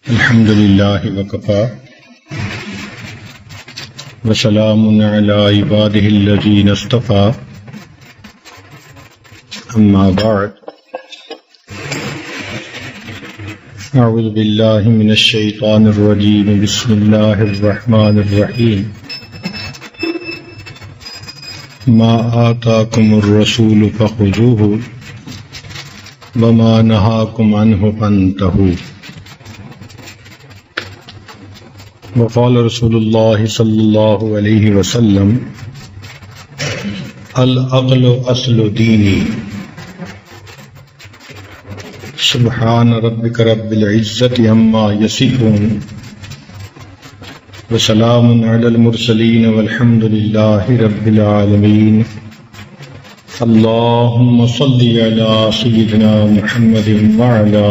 الحمد لله وكفى وسلام على عباده الذين اصطفى أما بعد أعوذ بالله من الشيطان الرجيم بسم الله الرحمن الرحيم ما آتاكم الرسول فخذوه وما نهاكم عنه فانتهوا وقال رسول الله صلى الله عليه وسلم العقل اصل دینی سبحان ربک رب العزت عما یصفون وسلام علی المرسلین والحمد للہ رب العالمین اللهم صل على سيدنا محمد وعلى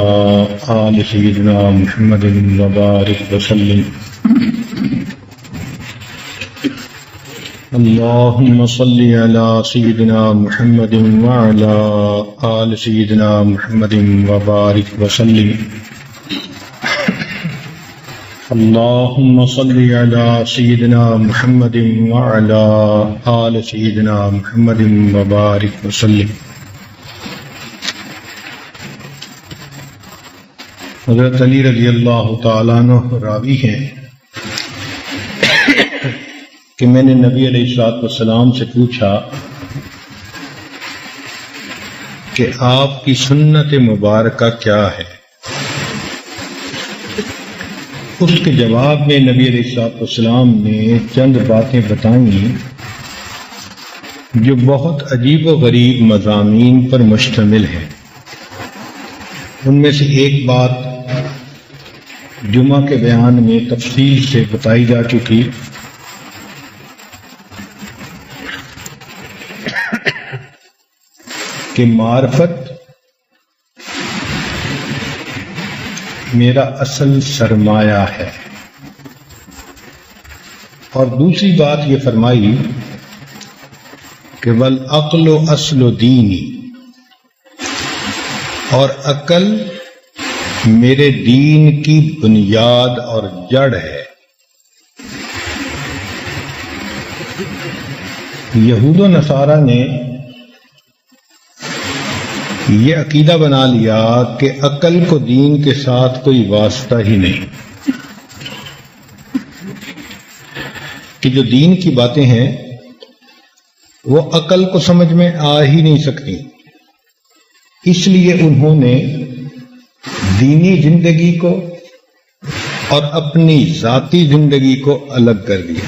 آل سيدنا محمد وبارك وسلم اللهم صل على سيدنا محمد وعلى آل سيدنا محمد وبارك وسلم اللهم صل على سيدنا محمد وعلى آل سيدنا محمد وبارك وسلم. حضرت علی رضی اللہ تعالیٰ عنہ راوی ہیں کہ میں نے نبی علیہ الصلوۃ والسلام سے پوچھا کہ آپ کی سنت مبارکہ کیا ہے؟ اس کے جواب میں نبی علیہ الصلوۃ والسلام نے چند باتیں بتائیں جو بہت عجیب و غریب مضامین پر مشتمل ہیں. ان میں سے ایک بات جمعہ کے بیان میں تفصیل سے بتائی جا چکی کہ معرفت میرا اصل سرمایہ ہے، اور دوسری بات یہ فرمائی کہ والعقل اصل دینی، اور عقل میرے دین کی بنیاد اور جڑ ہے. یہود و نصارہ نے یہ عقیدہ بنا لیا کہ عقل کو دین کے ساتھ کوئی واسطہ ہی نہیں، کہ جو دین کی باتیں ہیں وہ عقل کو سمجھ میں آ ہی نہیں سکتی. اس لیے انہوں نے دینی زندگی کو اور اپنی ذاتی زندگی کو الگ کر دیا.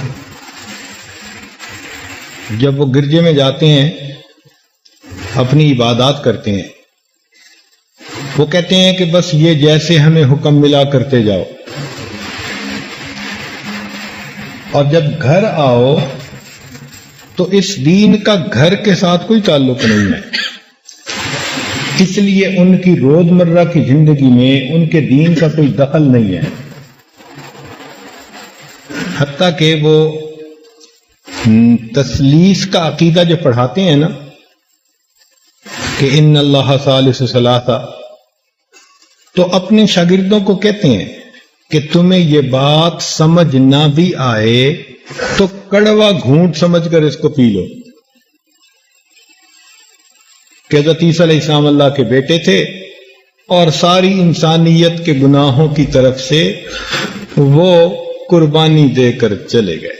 جب وہ گرجے میں جاتے ہیں، اپنی عبادات کرتے ہیں، وہ کہتے ہیں کہ بس یہ جیسے ہمیں حکم ملا کرتے جاؤ، اور جب گھر آؤ تو اس دین کا گھر کے ساتھ کوئی تعلق نہیں ہے. اس لیے ان کی روزمرہ کی زندگی میں ان کے دین کا کوئی دخل نہیں ہے. حتیٰ کہ وہ تثلیث کا عقیدہ جو پڑھاتے ہیں نا کہ ان اللہ ثالث ثلاثہ، تو اپنے شاگردوں کو کہتے ہیں کہ تمہیں یہ بات سمجھ نہ بھی آئے تو کڑوا گھونٹ سمجھ کر اس کو پی لو. کہ حضرت عیسیٰ علیہ السلام اللہ کے بیٹے تھے، اور ساری انسانیت کے گناہوں کی طرف سے وہ قربانی دے کر چلے گئے.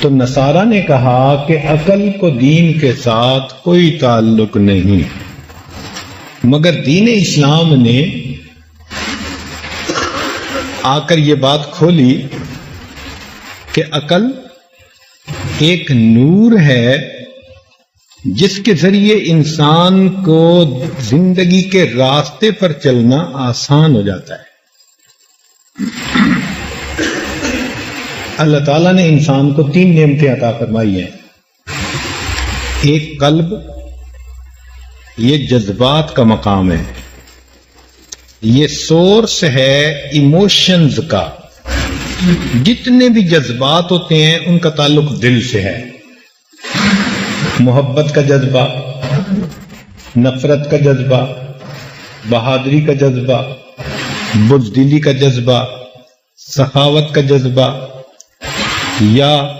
تو نصارہ نے کہا کہ عقل کو دین کے ساتھ کوئی تعلق نہیں، مگر دین اسلام نے آ کر یہ بات کھولی کہ عقل ایک نور ہے جس کے ذریعے انسان کو زندگی کے راستے پر چلنا آسان ہو جاتا ہے. اللہ تعالیٰ نے انسان کو 3 نعمتیں عطا فرمائی ہیں. ایک قلب، یہ جذبات کا مقام ہے، یہ سورس ہے ایموشنز کا. جتنے بھی جذبات ہوتے ہیں ان کا تعلق دل سے ہے. محبت کا جذبہ، نفرت کا جذبہ، بہادری کا جذبہ، بزدلی کا جذبہ، سخاوت کا جذبہ یا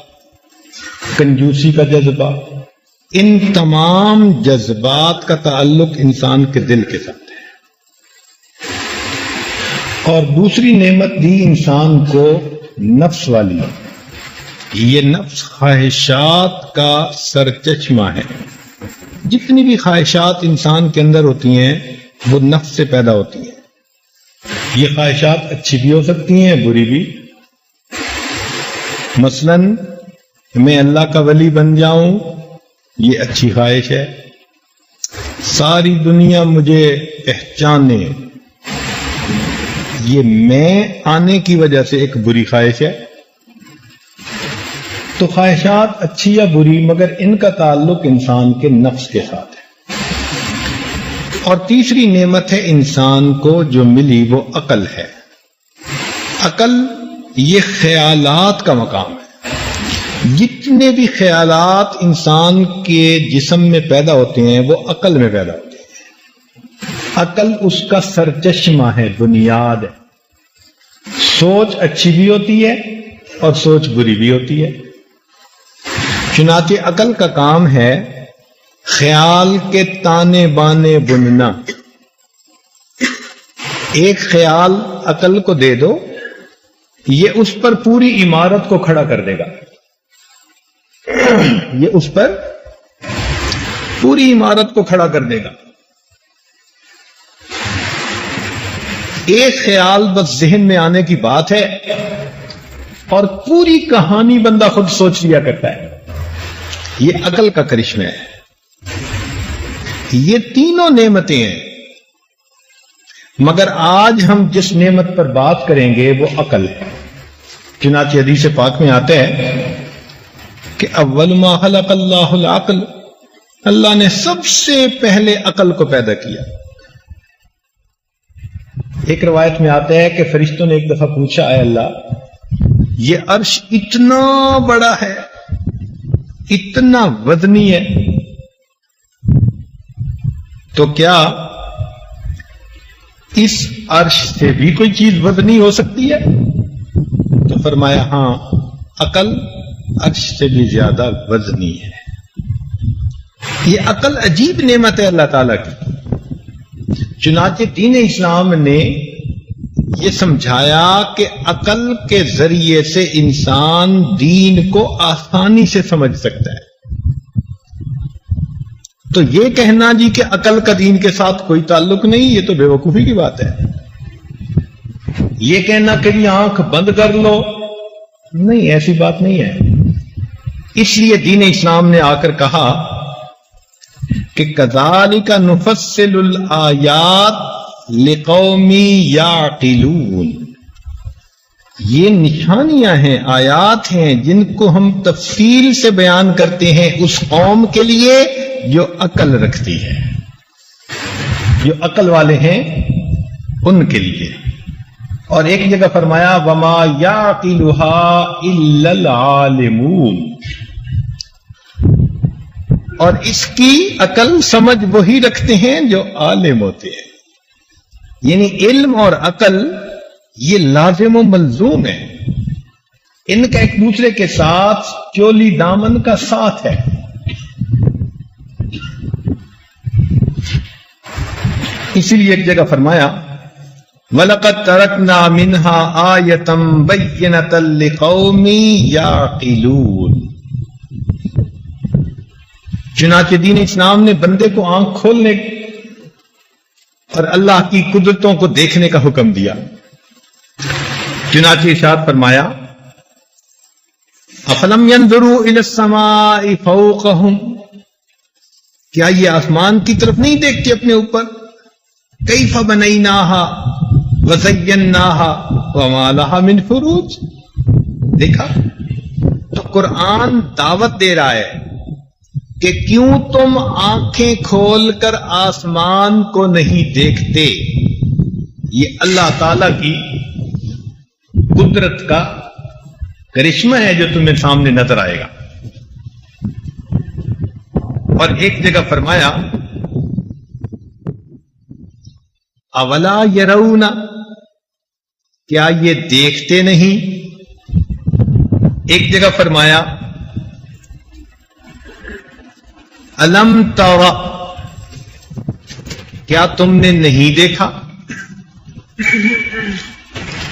کنجوسی کا جذبہ، ان تمام جذبات کا تعلق انسان کے دل کے ساتھ ہے۔ اور دوسری نعمت دی انسان کو نفس والی، یہ نفس خواہشات کا سرچشمہ ہے۔ جتنی بھی خواہشات انسان کے اندر ہوتی ہیں وہ نفس سے پیدا ہوتی ہیں۔ یہ خواہشات اچھی بھی ہو سکتی ہیں، بری بھی۔ مثلا میں اللہ کا ولی بن جاؤں، یہ اچھی خواہش ہے۔ ساری دنیا مجھے پہچانے، یہ میں آنے کی وجہ سے ایک بری خواہش ہے۔ تو خواہشات اچھی یا بری، مگر ان کا تعلق انسان کے نفس کے ساتھ ہے۔ اور تیسری نعمت ہے انسان کو جو ملی، وہ عقل ہے۔ عقل یہ خیالات کا مقام ہے۔ جتنے بھی خیالات انسان کے جسم میں پیدا ہوتے ہیں وہ عقل میں پیدا ہوتے ہیں۔ عقل اس کا سرچشمہ ہے، بنیاد ہے۔ سوچ اچھی بھی ہوتی ہے اور سوچ بری بھی ہوتی ہے۔ چنانچہ عقل کا کام ہے خیال کے تانے بانے بننا۔ ایک خیال عقل کو دے دو، یہ اس پر پوری عمارت کو کھڑا کر دے گا۔ یہ اس پر پوری عمارت کو کھڑا کر دے گا۔ ایک خیال بس ذہن میں آنے کی بات ہے اور پوری کہانی بندہ خود سوچ لیا کرتا ہے۔ یہ عقل کا کرشمہ ہے۔ یہ تینوں نعمتیں ہیں، مگر آج ہم جس نعمت پر بات کریں گے وہ عقل ہے۔ چنانچہ حدیث پاک میں آتا ہے کہ اول ما خلق اللہ العقل، اللہ نے سب سے پہلے عقل کو پیدا کیا۔ ایک روایت میں آتا ہے کہ فرشتوں نے ایک دفعہ پوچھا، اے اللہ یہ عرش اتنا بڑا ہے، اتنا وزنی ہے، تو کیا اس عرش سے بھی کوئی چیز وزنی ہو سکتی ہے؟ تو فرمایا ہاں، عقل عرش سے بھی زیادہ وزنی ہے۔ یہ عقل عجیب نعمت ہے اللہ تعالیٰ کی۔ چنانچہ دین اسلام نے یہ سمجھایا کہ عقل کے ذریعے سے انسان دین کو آسانی سے سمجھ سکتا ہے۔ تو یہ کہنا جی کہ عقل کا دین کے ساتھ کوئی تعلق نہیں، یہ تو بے وقوفی کی بات ہے۔ یہ کہنا کہ جی آنکھ بند کر لو، نہیں، ایسی بات نہیں ہے۔ اس لیے دین اسلام نے آ کر کہا کہ کذالک نفصل الآیات لقوم یعقلون، یہ نشانیاں ہیں، آیات ہیں جن کو ہم تفصیل سے بیان کرتے ہیں اس قوم کے لیے جو عقل رکھتی ہے، جو عقل والے ہیں ان کے لیے۔ اور ایک جگہ فرمایا وما یعقلها الا العالمون، اور اس کی عقل سمجھ وہی رکھتے ہیں جو عالم ہوتے ہیں۔ یعنی علم اور عقل یہ لازم و ملزوم ہے، ان کا ایک دوسرے کے ساتھ چولی دامن کا ساتھ ہے۔ اسی لیے ایک جگہ فرمایا وَلَقَدْ تَرَكْنَا مِنْهَا آيَةً بَيِّنَةً لِقَوْمٍ يَعْقِلُونَ۔ چنانچہ دین اسلام نے بندے کو آنکھ کھولنے اور اللہ کی قدرتوں کو دیکھنے کا حکم دیا۔ چنانچہ ارشاد فرمایا أَفَلَمْ يَنْظُرُوا إِلَى السَّمَاءِ فَوْقَهُمْ، کیا یہ آسمان کی طرف نہیں دیکھتے اپنے اوپر؟ کیف بنیناها وزیناها وما لها من فروج، دیکھا؟ تو قرآن دعوت دے رہا ہے کہ کیوں تم آنکھیں کھول کر آسمان کو نہیں دیکھتے؟ یہ اللہ تعالی کی قدرت کا کرشمہ ہے جو تمہیں سامنے نظر آئے گا۔ اور ایک جگہ فرمایا اولا یرون، کیا یہ دیکھتے نہیں؟ ایک جگہ فرمایا الم تر، کیا تم نے نہیں دیکھا؟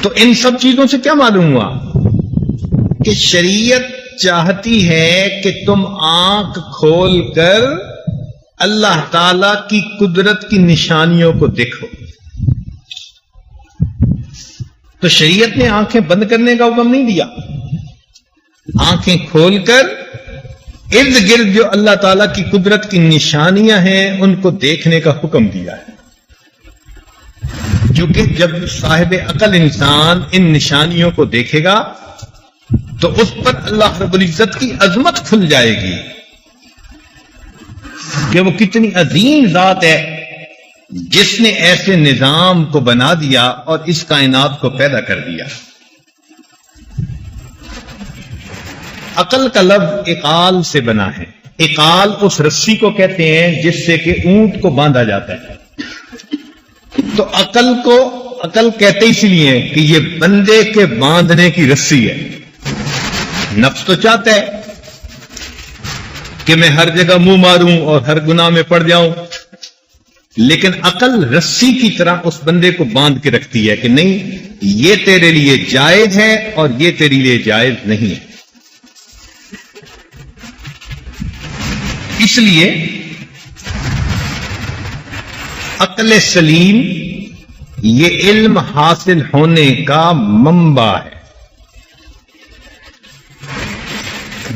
تو ان سب چیزوں سے کیا معلوم ہوا کہ شریعت چاہتی ہے کہ تم آنکھ کھول کر اللہ تعالی کی قدرت کی نشانیوں کو دیکھو. تو شریعت نے آنکھیں بند کرنے کا حکم نہیں دیا، آنکھیں کھول کر ارد گرد جو اللہ تعالیٰ کی قدرت کی نشانیاں ہیں ان کو دیکھنے کا حکم دیا ہے. کیونکہ جب صاحب عقل انسان ان نشانیوں کو دیکھے گا تو اس پر اللہ رب العزت کی عظمت کھل جائے گی کہ وہ کتنی عظیم ذات ہے جس نے ایسے نظام کو بنا دیا اور اس کائنات کو پیدا کر دیا. عقل کا لفظ اقال سے بنا ہے. اقال اس رسی کو کہتے ہیں جس سے کہ اونٹ کو باندھا جاتا ہے. تو عقل کو عقل کہتے اس لیے کہ یہ بندے کے باندھنے کی رسی ہے. نفس تو چاہتا ہے کہ میں ہر جگہ منہ ماروں اور ہر گناہ میں پڑ جاؤں، لیکن عقل رسی کی طرح اس بندے کو باندھ کے رکھتی ہے کہ نہیں، یہ تیرے لیے جائز ہے اور یہ تیرے لیے جائز نہیں ہے. اس لیے عقل سلیم یہ علم حاصل ہونے کا منبع ہے.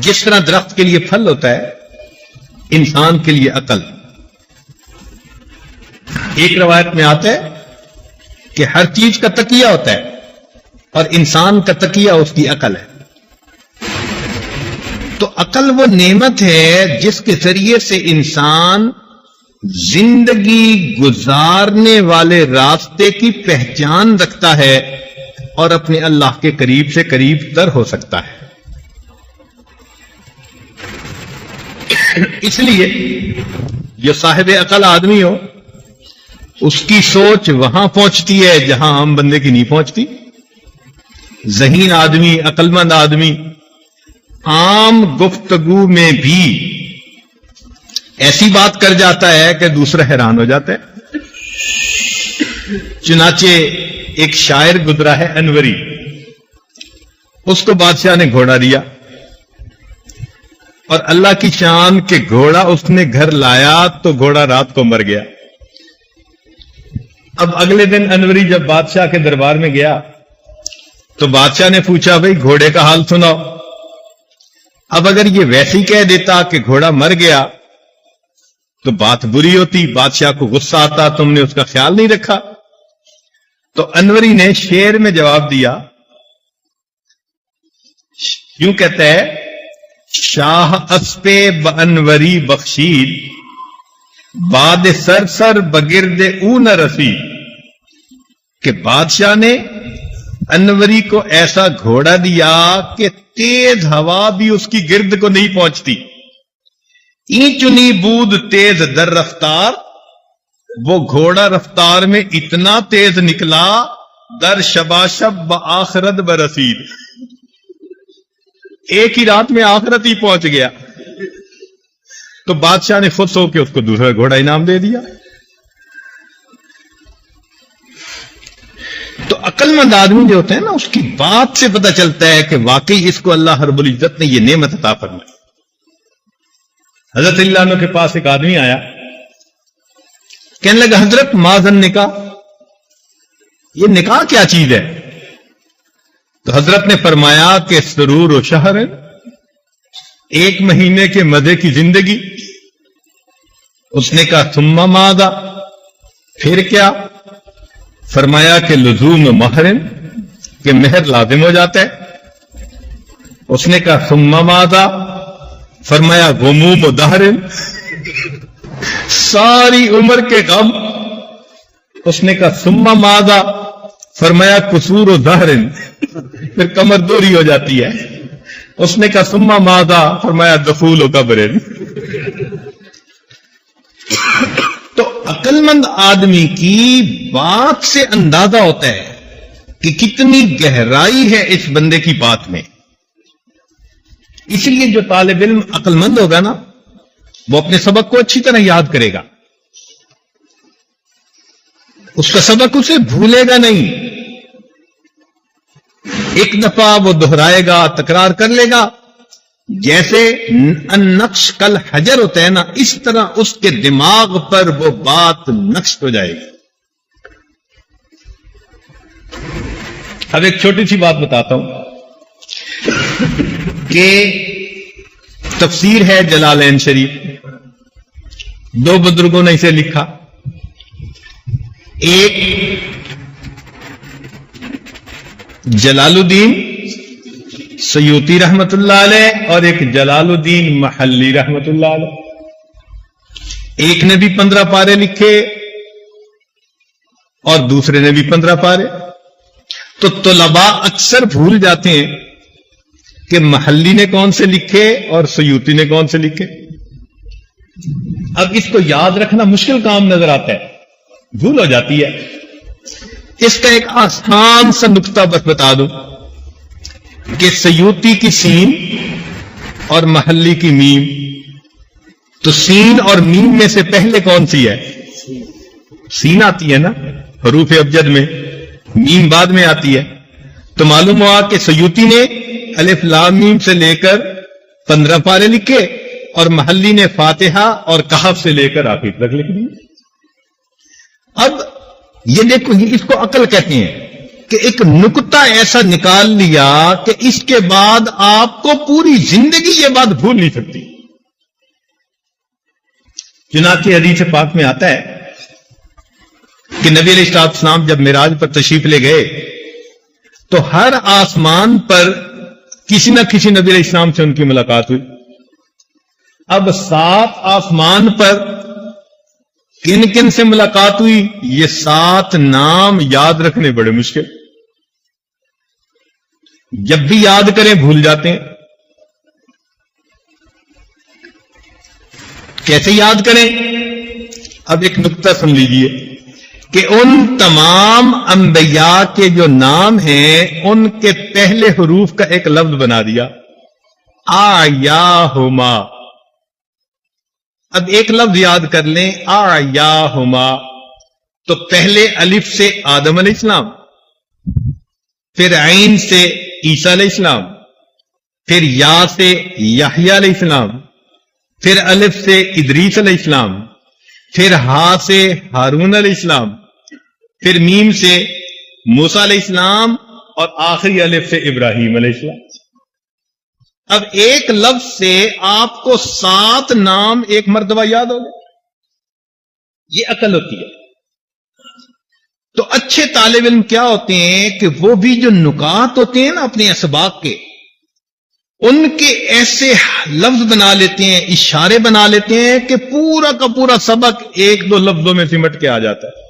جس طرح درخت کے لیے پھل ہوتا ہے، انسان کے لیے عقل. ایک روایت میں آتا ہے کہ ہر چیز کا تکیہ ہوتا ہے اور انسان کا تکیہ اس کی عقل ہے. تو عقل وہ نعمت ہے جس کے ذریعے سے انسان زندگی گزارنے والے راستے کی پہچان رکھتا ہے اور اپنے اللہ کے قریب سے قریب تر ہو سکتا ہے. اس لیے جو صاحب عقل آدمی ہو اس کی سوچ وہاں پہنچتی ہے جہاں عام بندے کی نہیں پہنچتی. ذہین آدمی، عقل مند آدمی عام گفتگو میں بھی ایسی بات کر جاتا ہے کہ دوسرا حیران ہو جاتا ہے. چنانچہ ایک شاعر گزرا ہے انوری، اس کو بادشاہ نے گھوڑا دیا اور اللہ کی شان کہ گھوڑا اس نے گھر لایا تو گھوڑا رات کو مر گیا. اب اگلے دن انوری جب بادشاہ کے دربار میں گیا تو بادشاہ نے پوچھا بھئی گھوڑے کا حال سناؤ. اب اگر یہ ویسے ہی کہہ دیتا کہ گھوڑا مر گیا تو بات بری ہوتی، بادشاہ کو غصہ آتا، تم نے اس کا خیال نہیں رکھا. تو انوری نے شعر میں جواب دیا، یوں کہتا ہے شاہ اسپے بانوری بخشید باد سر سر بگرد او نہ رسید. کہ بادشاہ نے انوری کو ایسا گھوڑا دیا کہ تیز ہوا بھی اس کی گرد کو نہیں پہنچتی. این چنی بود تیز در رفتار، وہ گھوڑا رفتار میں اتنا تیز نکلا در شباشب بآخرت برسید، ایک ہی رات میں آخرت ہی پہنچ گیا. تو بادشاہ نے خود سو کے اس کو دوسرا گھوڑا انعام دے دیا. تو عقل مند آدمی جو ہوتے ہیں نا، اس کی بات سے پتہ چلتا ہے کہ واقعی اس کو اللہ رب العزت نے یہ نعمت عطا فرمائی. حضرت اللہ عنہ کے پاس ایک آدمی آیا، کہنے لگا حضرت ماذن نکاح، یہ نکاح کیا چیز ہے؟ تو حضرت نے فرمایا کہ سرور و شہر، ایک مہینے کے مزے کی زندگی. اس نے کہا ثم ماذا، پھر کیا؟ فرمایا کہ لزوم محرم، کہ مہر لازم ہو جاتا ہے. اس نے کہا ثم ماذا، فرمایا غموم و دہر، ساری عمر کے غم. اس نے کہا ثم ماذا، فرمایا قصور و دہر، پھر کمر دوری ہو جاتی ہے. اس نے کہا ثم ماذا، فرمایا دخول و قبر. تو عقل عقل مند آدمی کی بات سے اندازہ ہوتا ہے کہ کتنی گہرائی ہے اس بندے کی بات میں. اس لیے جو طالب علم عقل مند ہوگا نا، وہ اپنے سبق کو اچھی طرح یاد کرے گا، اس کا سبق اسے بھولے گا نہیں. ایک دفعہ وہ دہرائے گا، تکرار کر لے گا. جیسے نقش کل حجر ہوتا ہے نا، اس طرح اس کے دماغ پر وہ بات نقش ہو جائے گی. اب ایک چھوٹی سی بات بتاتا ہوں کہ تفسیر ہے جلالین شریف، دو بزرگوں نے اسے لکھا. ایک جلال الدین سیوطی رحمت اللہ علیہ اور ایک جلال الدین محلی رحمت اللہ علیہ. ایک نے بھی 15 پارے لکھے اور دوسرے نے بھی 15 پارے. تو طلباء اکثر بھول جاتے ہیں کہ محلی نے کون سے لکھے اور سیوطی نے کون سے لکھے. اب اس کو یاد رکھنا مشکل کام نظر آتا ہے، بھول ہو جاتی ہے. اس کا ایک آسان سا نقطہ بس بتا دوں کہ سیوطی کی سین اور محلی کی میم. تو سین اور میم میں سے پہلے کون سی ہے؟ سین آتی ہے نا حروف ابجد میں، میم بعد میں آتی ہے. تو معلوم ہوا کہ سیوطی نے الف لام میم سے لے کر 15 پارے لکھے اور محلی نے فاتحہ اور کہف سے لے کر آخر تک لکھ دی. اب یہ دیکھو، اس کو عقل کہتے ہیں کہ ایک نقطہ ایسا نکال لیا کہ اس کے بعد آپ کو پوری زندگی یہ بات بھول نہیں سکتی. چنانچہ حدیث پاک میں آتا ہے کہ نبی علیہ السلام جب معراج پر تشریف لے گئے تو ہر آسمان پر کسی نہ کسی نبی علیہ السلام سے ان کی ملاقات ہوئی. اب 7 آسمان پر کن کن سے ملاقات ہوئی، یہ 7 نام یاد رکھنے بڑے مشکل. جب بھی یاد کریں بھول جاتے ہیں. کیسے یاد کریں؟ اب ایک نقطہ سن لیجئے کہ ان تمام انبیاء کے جو نام ہیں ان کے پہلے حروف کا ایک لفظ بنا دیا، آیاہما. اب ایک لفظ یاد کر لیں، آیاہما. تو پہلے الف سے آدم علیہ السلام، پھر عین سے عیسیٰ علیہ السلام، پھر یا سے یحییٰ علیہ السلام، پھر الف سے ادریس علیہ السلام، پھر ہا سے ہارون علیہ السلام، پھر میم سے موسیٰ علیہ السلام اور آخری الف سے ابراہیم علیہ السلام. اب ایک لفظ سے آپ کو 7 نام ایک مرتبہ یاد ہو گئے. یہ عقل ہوتی ہے. تو اچھے طالب علم کیا ہوتے ہیں کہ وہ بھی جو نکات ہوتے ہیں نا اپنے اسباق کے، ان کے ایسے لفظ بنا لیتے ہیں، اشارے بنا لیتے ہیں کہ پورا کا پورا سبق 1-2 لفظوں میں سمٹ کے آ جاتا ہے.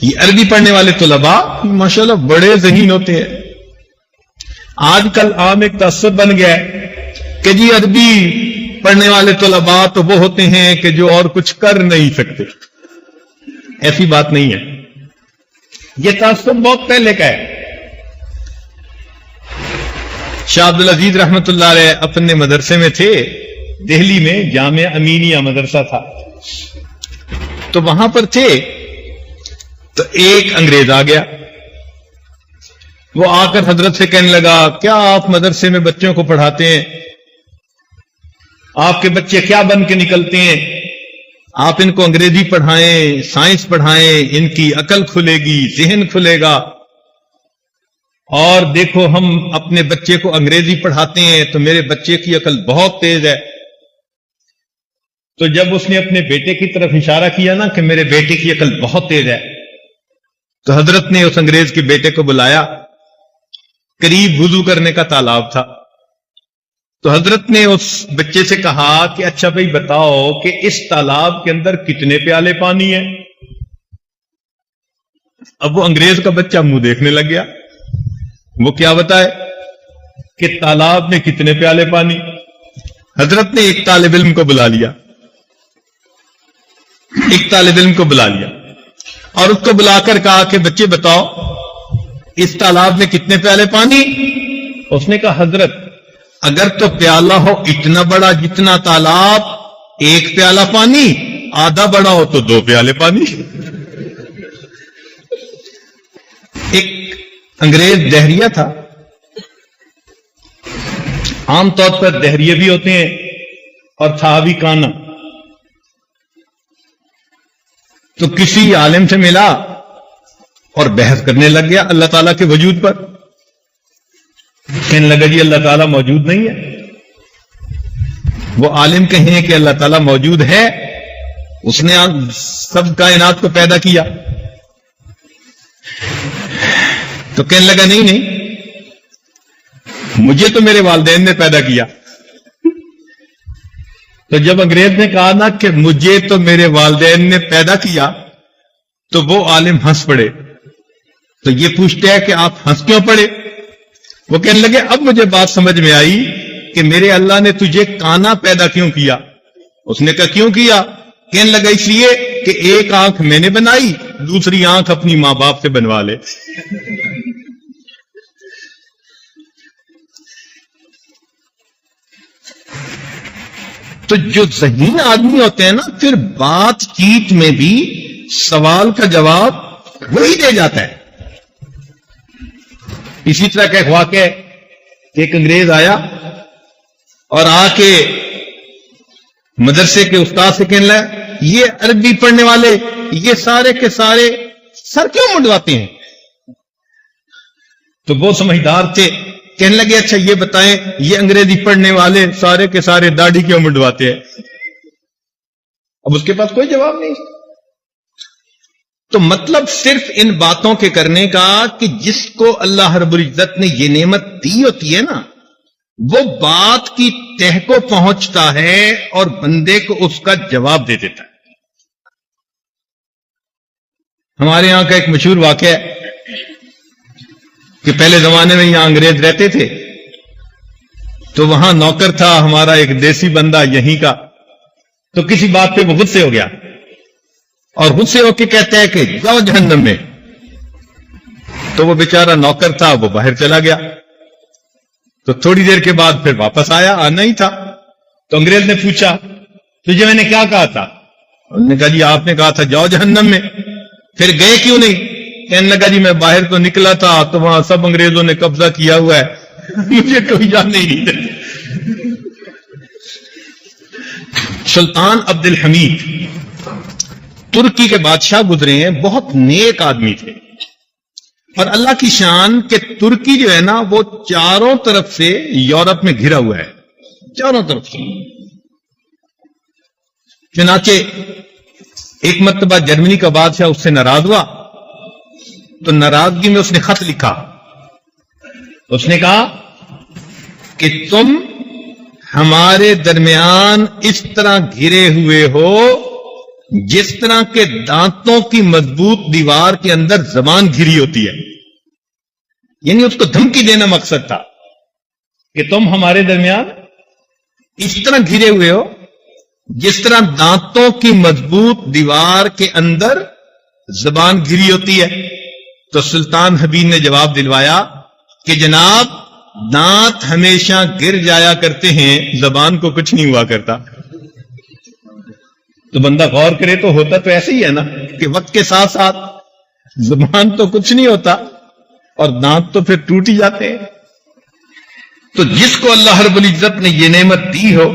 یہ عربی پڑھنے والے طلباء ماشاءاللہ بڑے ذہین ہوتے ہیں. آج کل عام ایک تعصب بن گیا ہے کہ جی عربی پڑھنے والے طلباء تو وہ ہوتے ہیں کہ جو اور کچھ کر نہیں سکتے. ایسی بات نہیں ہے، یہ تعصب بہت پہلے کا ہے. شاہ عبد العزیز رحمت اللہ علیہ اپنے مدرسے میں تھے، دہلی میں جامعہ امینیہ مدرسہ تھا. تو وہاں پر تھے تو ایک انگریز آ گیا. وہ آ کر حضرت سے کہنے لگا، کیا آپ مدرسے میں بچوں کو پڑھاتے ہیں؟ آپ کے بچے کیا بن کے نکلتے ہیں؟ آپ ان کو انگریزی پڑھائیں، سائنس پڑھائیں، ان کی عقل کھلے گی، ذہن کھلے گا. اور دیکھو ہم اپنے بچے کو انگریزی پڑھاتے ہیں تو میرے بچے کی عقل بہت تیز ہے. تو جب اس نے اپنے بیٹے کی طرف اشارہ کیا نا کہ میرے بیٹے کی عقل بہت تیز ہے، تو حضرت نے اس انگریز کے بیٹے کو بلایا. قریب وضو کرنے کا تالاب تھا. تو حضرت نے اس بچے سے کہا کہ اچھا بھائی بتاؤ کہ اس تالاب کے اندر کتنے پیالے پانی ہیں؟ اب وہ انگریز کا بچہ منہ دیکھنے لگ گیا. وہ کیا بتائے کہ تالاب میں کتنے پیالے پانی. حضرت نے ایک طالب علم کو بلا لیا. ایک طالب علم کو بلا لیا اور اس کو بلا کر کہا کہ بچے بتاؤ اس تالاب میں کتنے پیالے پانی؟ اس نے کہا حضرت اگر تو پیالہ ہو اتنا بڑا جتنا تالاب، ایک پیالہ پانی، آدھا بڑا ہو تو 2 پیالے پانی۔ ایک انگریز دہریہ تھا، عام طور پر دہریے بھی ہوتے ہیں اور تھا بھی کانا، تو کسی عالم سے ملا اور بحث کرنے لگ گیا اللہ تعالیٰ کے وجود پر۔ کہنے لگا جی اللہ تعالیٰ موجود نہیں ہے۔ وہ عالم کہیں کہ اللہ تعالیٰ موجود ہے، اس نے سب کائنات کو پیدا کیا۔ تو کہنے لگا نہیں مجھے تو میرے والدین نے پیدا کیا۔ تو جب انگریز نے کہا نا کہ مجھے تو میرے والدین نے پیدا کیا، تو وہ عالم ہنس پڑے۔ تو یہ پوچھتے ہیں کہ آپ ہنس کیوں پڑے؟ وہ کہنے لگے اب مجھے بات سمجھ میں آئی کہ میرے اللہ نے تجھے کانا پیدا کیوں کیا۔ اس نے کہا کیوں کیا؟ کہنے لگا اس لیے کہ ایک آنکھ میں نے بنائی، دوسری آنکھ اپنی ماں باپ سے بنوا لے۔ تو جو ذہین آدمی ہوتے ہیں نا، پھر بات چیت میں بھی سوال کا جواب وہی دے جاتا ہے۔ اسی طرح کا ایک واقعہ ہے کہ ایک انگریز آیا اور آ کے مدرسے کے استاد سے کہنے لگا یہ عربی پڑھنے والے یہ سارے کے سارے سر کیوں منڈواتے ہیں؟ تو وہ سمجھدار تھے، کہنے لگے اچھا یہ بتائیں یہ انگریزی پڑھنے والے سارے کے سارے داڑھی کیوں منڈواتے ہیں؟ اب اس کے پاس کوئی جواب نہیں۔ تو مطلب صرف ان باتوں کے کرنے کا کہ جس کو اللہ رب العزت نے یہ نعمت دی ہوتی ہے نا، وہ بات کی تہ کو پہنچتا ہے اور بندے کو اس کا جواب دے دیتا ہے۔ ہمارے یہاں کا ایک مشہور واقعہ ہے کہ پہلے زمانے میں یہاں انگریز رہتے تھے، تو وہاں نوکر تھا ہمارا ایک دیسی بندہ یہیں کا، تو کسی بات پہ وہ غصے ہو گیا اور غصے ہو کے کہتا ہے کہ جاؤ جہنم میں۔ تو وہ بیچارہ نوکر تھا وہ باہر چلا گیا، تو تھوڑی دیر کے بعد پھر واپس آیا، آنا ہی تھا۔ تو انگریز نے پوچھا تجھے میں نے کیا کہا تھا؟ انہوں نے کہا جی آپ نے کہا تھا جاؤ جہنم میں، پھر گئے کیوں نہیں؟ کہنے لگا جی میں باہر تو نکلا تھا تو وہاں سب انگریزوں نے قبضہ کیا ہوا ہے، مجھے کوئی جان نہیں دے۔ سلطان عبد الحمید ترکی کے بادشاہ گزرے ہیں، بہت نیک آدمی تھے، اور اللہ کی شان کہ ترکی جو ہے نا وہ چاروں طرف سے یورپ میں گھرا ہوا ہے، چاروں طرف سے۔ چنانچہ ایک مرتبہ جرمنی کا بادشاہ اس سے ناراض ہوا، تو ناراضگی میں اس نے خط لکھا، اس نے کہا کہ تم ہمارے درمیان اس طرح گھرے ہوئے ہو جس طرح کے دانتوں کی مضبوط دیوار کے اندر زبان گھری ہوتی ہے۔ یعنی اس کو دھمکی دینا مقصد تھا کہ تم ہمارے درمیان اس طرح گھرے ہوئے ہو جس طرح دانتوں کی مضبوط دیوار کے اندر زبان گھری ہوتی ہے۔ تو سلطان حبیب نے جواب دلوایا کہ جناب دانت ہمیشہ گر جایا کرتے ہیں، زبان کو کچھ نہیں ہوا کرتا۔ تو بندہ غور کرے تو ہوتا تو ایسے ہی ہے نا کہ وقت کے ساتھ ساتھ زبان تو کچھ نہیں ہوتا اور دانت تو پھر ٹوٹ ہی جاتے ہیں۔ تو جس کو اللہ رب العزت نے یہ نعمت دی ہو،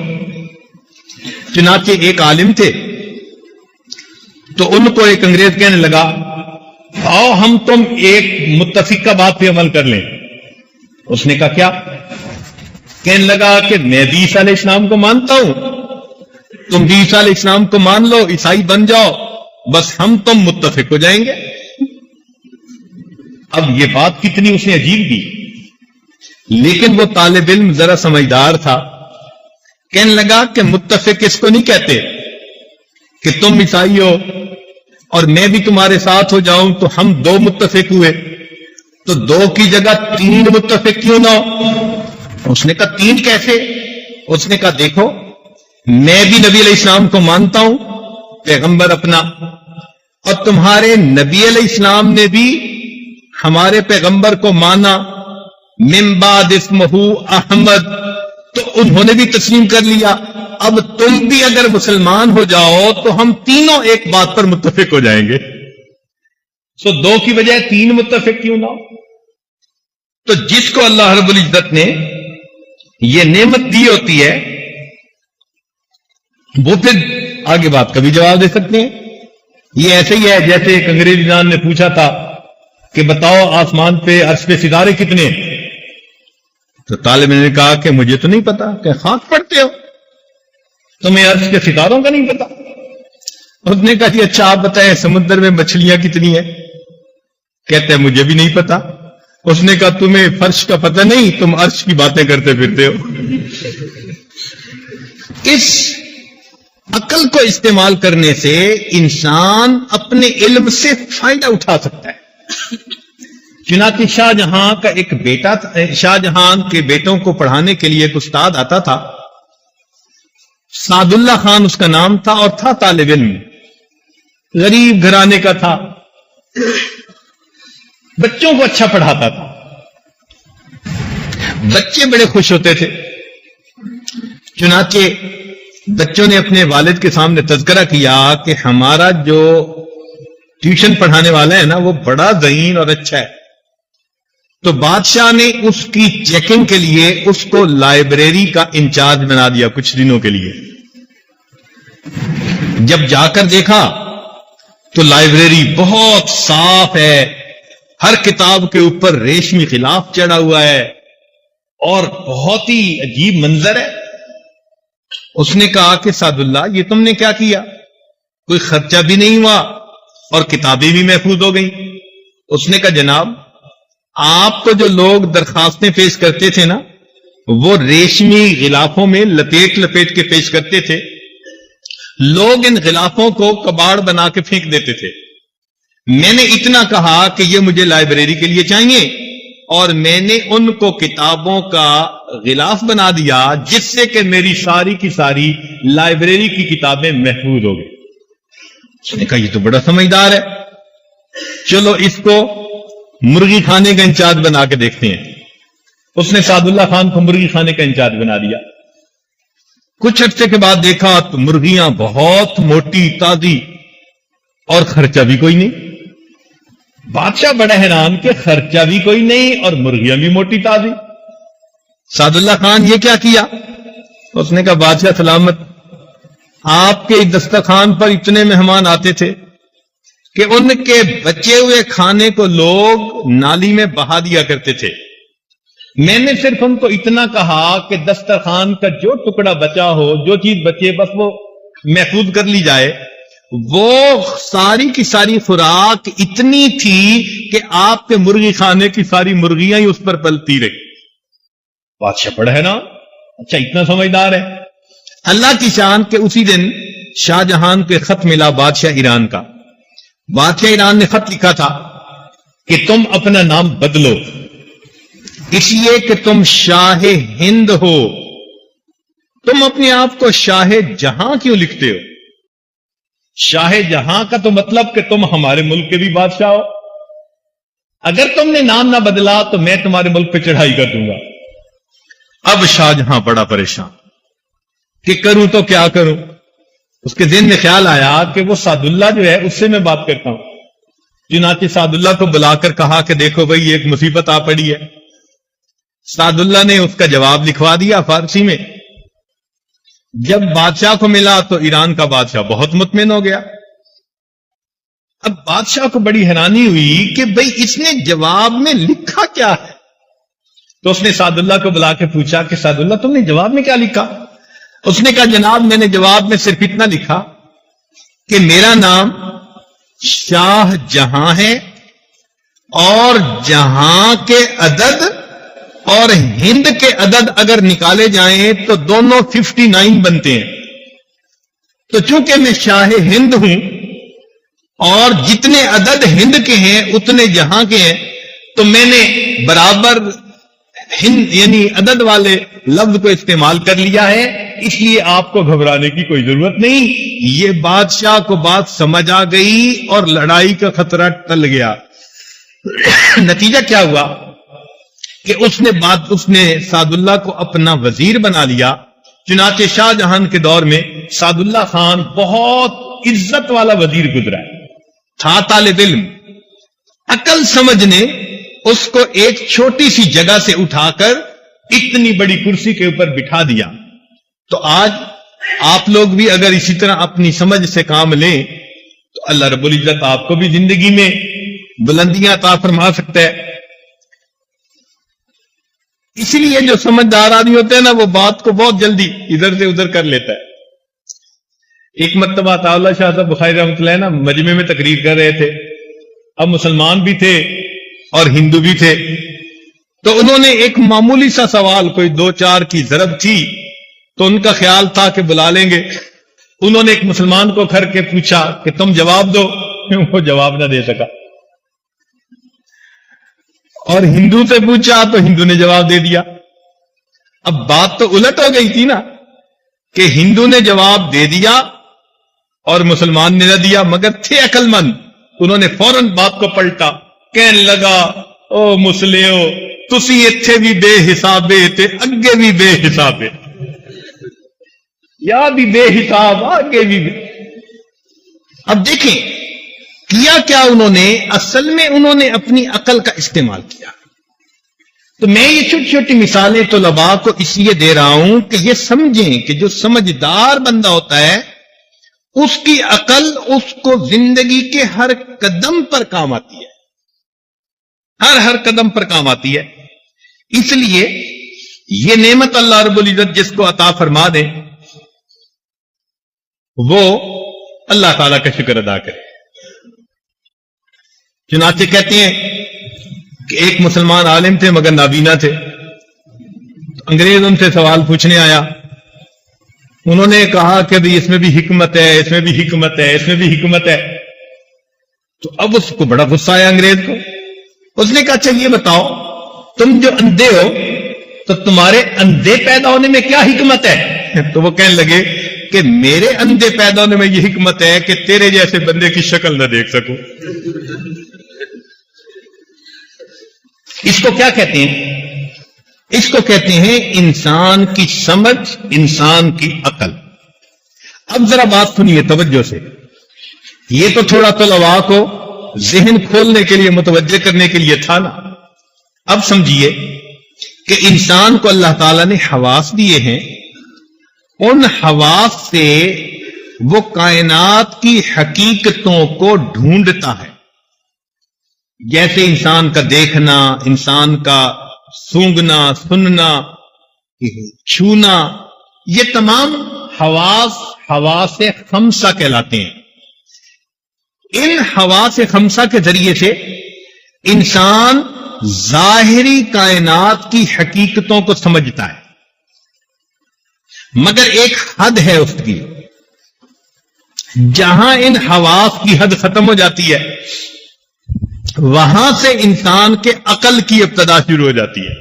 چنانچہ ایک عالم تھے تو ان کو ایک انگریز کہنے لگا آؤ ہم تم ایک متفقہ بات پہ عمل کر لیں۔ اس نے کہا کیا؟ کہنے لگا کہ میں بھی عیسیٰ علیہ السلام کو مانتا ہوں، تم بھی عیسیٰ علیہ السلام کو مان لو، عیسائی بن جاؤ، بس ہم تم متفق ہو جائیں گے۔ اب یہ بات کتنی اس نے عجیب دی، لیکن وہ طالب علم ذرا سمجھدار تھا، کہنے لگا کہ متفق اس کو نہیں کہتے کہ تم عیسائی ہو اور میں بھی تمہارے ساتھ ہو جاؤں تو ہم 2 متفق ہوئے، تو 2 کی جگہ 3 متفق کیوں نہ ہو؟ اس نے کہا 3 کیسے؟ اس نے کہا دیکھو میں بھی نبی علیہ السلام کو مانتا ہوں، پیغمبر اپنا، اور تمہارے نبی علیہ السلام نے بھی ہمارے پیغمبر کو مانا، من بعد اسمہ احمد، تو انہوں نے بھی تسلیم کر لیا۔ اب تم بھی اگر مسلمان ہو جاؤ تو ہم تینوں ایک بات پر متفق ہو جائیں گے۔ سو دو کی بجائے تین متفق کیوں نہ ہو؟ تو جس کو اللہ رب العزت نے یہ نعمت دی ہوتی ہے وہ پھر آگے بات کا بھی جواب دے سکتے ہیں۔ یہ ایسے ہی ہے جیسے ایک انگریزی جان نے پوچھا تھا کہ بتاؤ آسمان پہ عرش پہ ستارے کتنے؟ تو طالب نے کہا کہ مجھے تو نہیں پتا۔ کہ خاک پڑھتے ہو، تمہیں عرش کے ستاروں کا نہیں پتا؟ اس نے کہا جی اچھا آپ بتائیں سمندر میں مچھلیاں کتنی ہیں؟ کہتے ہیں مجھے بھی نہیں پتا۔ اس نے کہا تمہیں فرش کا پتہ نہیں، تم عرش کی باتیں کرتے پھرتے ہو۔ اس عقل کو استعمال کرنے سے انسان اپنے علم سے فائدہ اٹھا سکتا ہے۔ چنانچہ شاہ جہاں کا ایک بیٹا تھا، شاہ جہاں کے بیٹوں کو پڑھانے کے لیے ایک استاد آتا تھا، سعد اللہ خان اس کا نام تھا، اور تھا طالب علم، غریب گھرانے کا تھا، بچوں کو اچھا پڑھاتا تھا، بچے بڑے خوش ہوتے تھے۔ چنانچہ بچوں نے اپنے والد کے سامنے تذکرہ کیا کہ ہمارا جو ٹیوشن پڑھانے والا ہے نا وہ بڑا ذہین اور اچھا ہے۔ تو بادشاہ نے اس کی چیکنگ کے لیے اس کو لائبریری کا انچارج بنا دیا کچھ دنوں کے لیے۔ جب جا کر دیکھا تو لائبریری بہت صاف ہے، ہر کتاب کے اوپر ریشمی غلاف چڑھا ہوا ہے اور بہت ہی عجیب منظر ہے۔ اس نے کہا کہ سعد اللہ یہ تم نے کیا کیا؟ کوئی خرچہ بھی نہیں ہوا اور کتابیں بھی محفوظ ہو گئیں۔ اس نے کہا جناب آپ کو جو لوگ درخواستیں پیش کرتے تھے نا وہ ریشمی غلافوں میں لپیٹ لپیٹ کے پیش کرتے تھے، لوگ ان غلافوں کو کباڑ بنا کے پھینک دیتے تھے۔ میں نے اتنا کہا کہ یہ مجھے لائبریری کے لیے چاہیے اور میں نے ان کو کتابوں کا غلاف بنا دیا جس سے کہ میری ساری کی ساری لائبریری کی کتابیں محفوظ ہو گئی۔ اس نے کہا یہ تو بڑا سمجھدار ہے، چلو اس کو مرغی کھانے کا انچارج بنا کے دیکھتے ہیں۔ اس نے سعد اللہ خان کو مرغی کھانے کا انچارج بنا دیا۔ کچھ عرصے کے بعد دیکھا تو مرغیاں بہت موٹی تازی اور خرچہ بھی کوئی نہیں۔ بادشاہ بڑا حیران کہ خرچہ بھی کوئی نہیں اور مرغیاں بھی موٹی تازی۔ سعد اللہ خان یہ کیا کیا؟ اس نے کہا بادشاہ سلامت، آپ کے دسترخوان پر اتنے مہمان آتے تھے کہ ان کے بچے ہوئے کھانے کو لوگ نالی میں بہا دیا کرتے تھے۔ میں نے صرف ان کو اتنا کہا کہ دسترخوان کا جو ٹکڑا بچا ہو، جو چیز بچے بس وہ محفوظ کر لی جائے۔ وہ ساری کی ساری خوراک اتنی تھی کہ آپ کے مرغی خانے کی ساری مرغیاں ہی اس پر پلتی رہی۔ بادشاہ پڑھا ہے نا، اچھا اتنا سمجھدار ہے۔ اللہ کی شان کہ اسی دن شاہ جہان کے خط ملا بادشاہ ایران کا۔ بادشاہ ایران نے خط لکھا تھا کہ تم اپنا نام بدلو اس لیے کہ تم شاہ ہند ہو، تم اپنے آپ کو شاہ جہاں کیوں لکھتے ہو؟ شاہ جہاں کا تو مطلب کہ تم ہمارے ملک کے بھی بادشاہ ہو۔ اگر تم نے نام نہ بدلا تو میں تمہارے ملک پہ چڑھائی کر دوں گا۔ اب شاہ جہاں بڑا پریشان کہ کروں تو کیا کروں۔ اس کے ذہن میں خیال آیا کہ وہ سعد اللہ جو ہے اس سے میں بات کرتا ہوں۔ چنانچہ سعد اللہ کو بلا کر کہا کہ دیکھو بھائی ایک مصیبت آ پڑی ہے۔ سعد اللہ نے اس کا جواب لکھوا دیا فارسی میں۔ جب بادشاہ کو ملا تو ایران کا بادشاہ بہت مطمئن ہو گیا۔ اب بادشاہ کو بڑی حیرانی ہوئی کہ بھئی اس نے جواب میں لکھا کیا ہے۔ تو اس نے سعد اللہ کو بلا کے پوچھا کہ سعد اللہ تم نے جواب میں کیا لکھا؟ اس نے کہا جناب میں نے جواب میں صرف اتنا لکھا کہ میرا نام شاہ جہاں ہے اور جہاں کے عدد اور ہند کے عدد اگر نکالے جائیں تو دونوں 59 بنتے ہیں۔ تو چونکہ میں شاہ ہند ہوں اور جتنے عدد ہند کے ہیں اتنے جہاں کے ہیں تو میں نے برابر ہند یعنی عدد والے لفظ کو استعمال کر لیا ہے اس لیے آپ کو گھبرانے کی کوئی ضرورت نہیں. یہ بادشاہ کو بات سمجھ آ گئی اور لڑائی کا خطرہ ٹل گیا. نتیجہ کیا ہوا کہ اس نے سعد اللہ کو اپنا وزیر بنا لیا. چنانچہ شاہ جہان کے دور میں سعد اللہ خان بہت عزت والا وزیر گزرا ہے. تھا طالب علم. عقل سمجھ نے اس کو ایک چھوٹی سی جگہ سے اٹھا کر اتنی بڑی کرسی کے اوپر بٹھا دیا. تو آج آپ لوگ بھی اگر اسی طرح اپنی سمجھ سے کام لیں تو اللہ رب العزت آپ کو بھی زندگی میں بلندیاں عطا فرما سکتا ہے. اسی لیے جو سمجھدار آدمی ہوتے ہیں نا وہ بات کو بہت جلدی ادھر سے ادھر کر لیتا ہے. ایک مرتبہ عطا اللہ شاہ صاحب بخاری رحمۃ اللہ نا مجمع میں تقریر کر رہے تھے. اب مسلمان بھی تھے اور ہندو بھی تھے. تو انہوں نے ایک معمولی سا سوال, کوئی 2-4 کی ضرب تھی, تو ان کا خیال تھا کہ بلا لیں گے. انہوں نے ایک مسلمان کو کر کے پوچھا کہ تم جواب دو. وہ جواب نہ دے سکا. اور ہندو سے پوچھا تو ہندو نے جواب دے دیا. اب بات تو الٹ ہو گئی تھی نا کہ ہندو نے جواب دے دیا اور مسلمان نے نہ دیا, مگر تھے عقل مند. انہوں نے فوراً بات کو پلٹا, کہنے لگا او مسلیو تسی اتھے بھی بے حسابے تے اگے بھی بے حسابے, یا بھی بے حساب آگے بھی بے. اب دیکھیں کیا کیا انہوں نے, اصل میں انہوں نے اپنی عقل کا استعمال کیا. تو میں یہ چھوٹی چھوٹی مثالیں طلباء کو اس لیے دے رہا ہوں کہ یہ سمجھیں کہ جو سمجھدار بندہ ہوتا ہے اس کی عقل اس کو زندگی کے ہر قدم پر کام آتی ہے, ہر قدم پر کام آتی ہے. اس لیے یہ نعمت اللہ رب العزت جس کو عطا فرما دے وہ اللہ تعالی کا شکر ادا کرے. چنانچہ کہتے ہیں کہ ایک مسلمان عالم تھے مگر نابینا تھے. انگریز ان سے سوال پوچھنے آیا. انہوں نے کہا کہ بھی اس میں بھی حکمت ہے, اس میں بھی حکمت ہے, اس میں بھی حکمت ہے. تو اب اس کو بڑا غصہ آیا انگریز کو. اس نے کہا اچھا یہ بتاؤ تم جو اندھے ہو تو تمہارے اندھے پیدا ہونے میں کیا حکمت ہے؟ تو وہ کہنے لگے کہ میرے اندھے پیدا ہونے میں یہ حکمت ہے کہ تیرے جیسے بندے کی شکل نہ دیکھ سکوں. اس کو کیا کہتے ہیں؟ اس کو کہتے ہیں انسان کی سمجھ, انسان کی عقل. اب ذرا بات سنیے توجہ سے. یہ تو تھوڑا طلباء کو ذہن کھولنے کے لیے, متوجہ کرنے کے لیے تھا نا. اب سمجھیے کہ انسان کو اللہ تعالیٰ نے حواس دیے ہیں. ان حواس سے وہ کائنات کی حقیقتوں کو ڈھونڈتا ہے. جیسے انسان کا دیکھنا, انسان کا سونگنا, سننا, چھونا, یہ تمام حواس خمسہ کہلاتے ہیں. ان حواس خمسہ کے ذریعے سے انسان ظاہری کائنات کی حقیقتوں کو سمجھتا ہے, مگر ایک حد ہے اس کی. جہاں ان حواس کی حد ختم ہو جاتی ہے وہاں سے انسان کے عقل کی ابتدا شروع ہو جاتی ہے.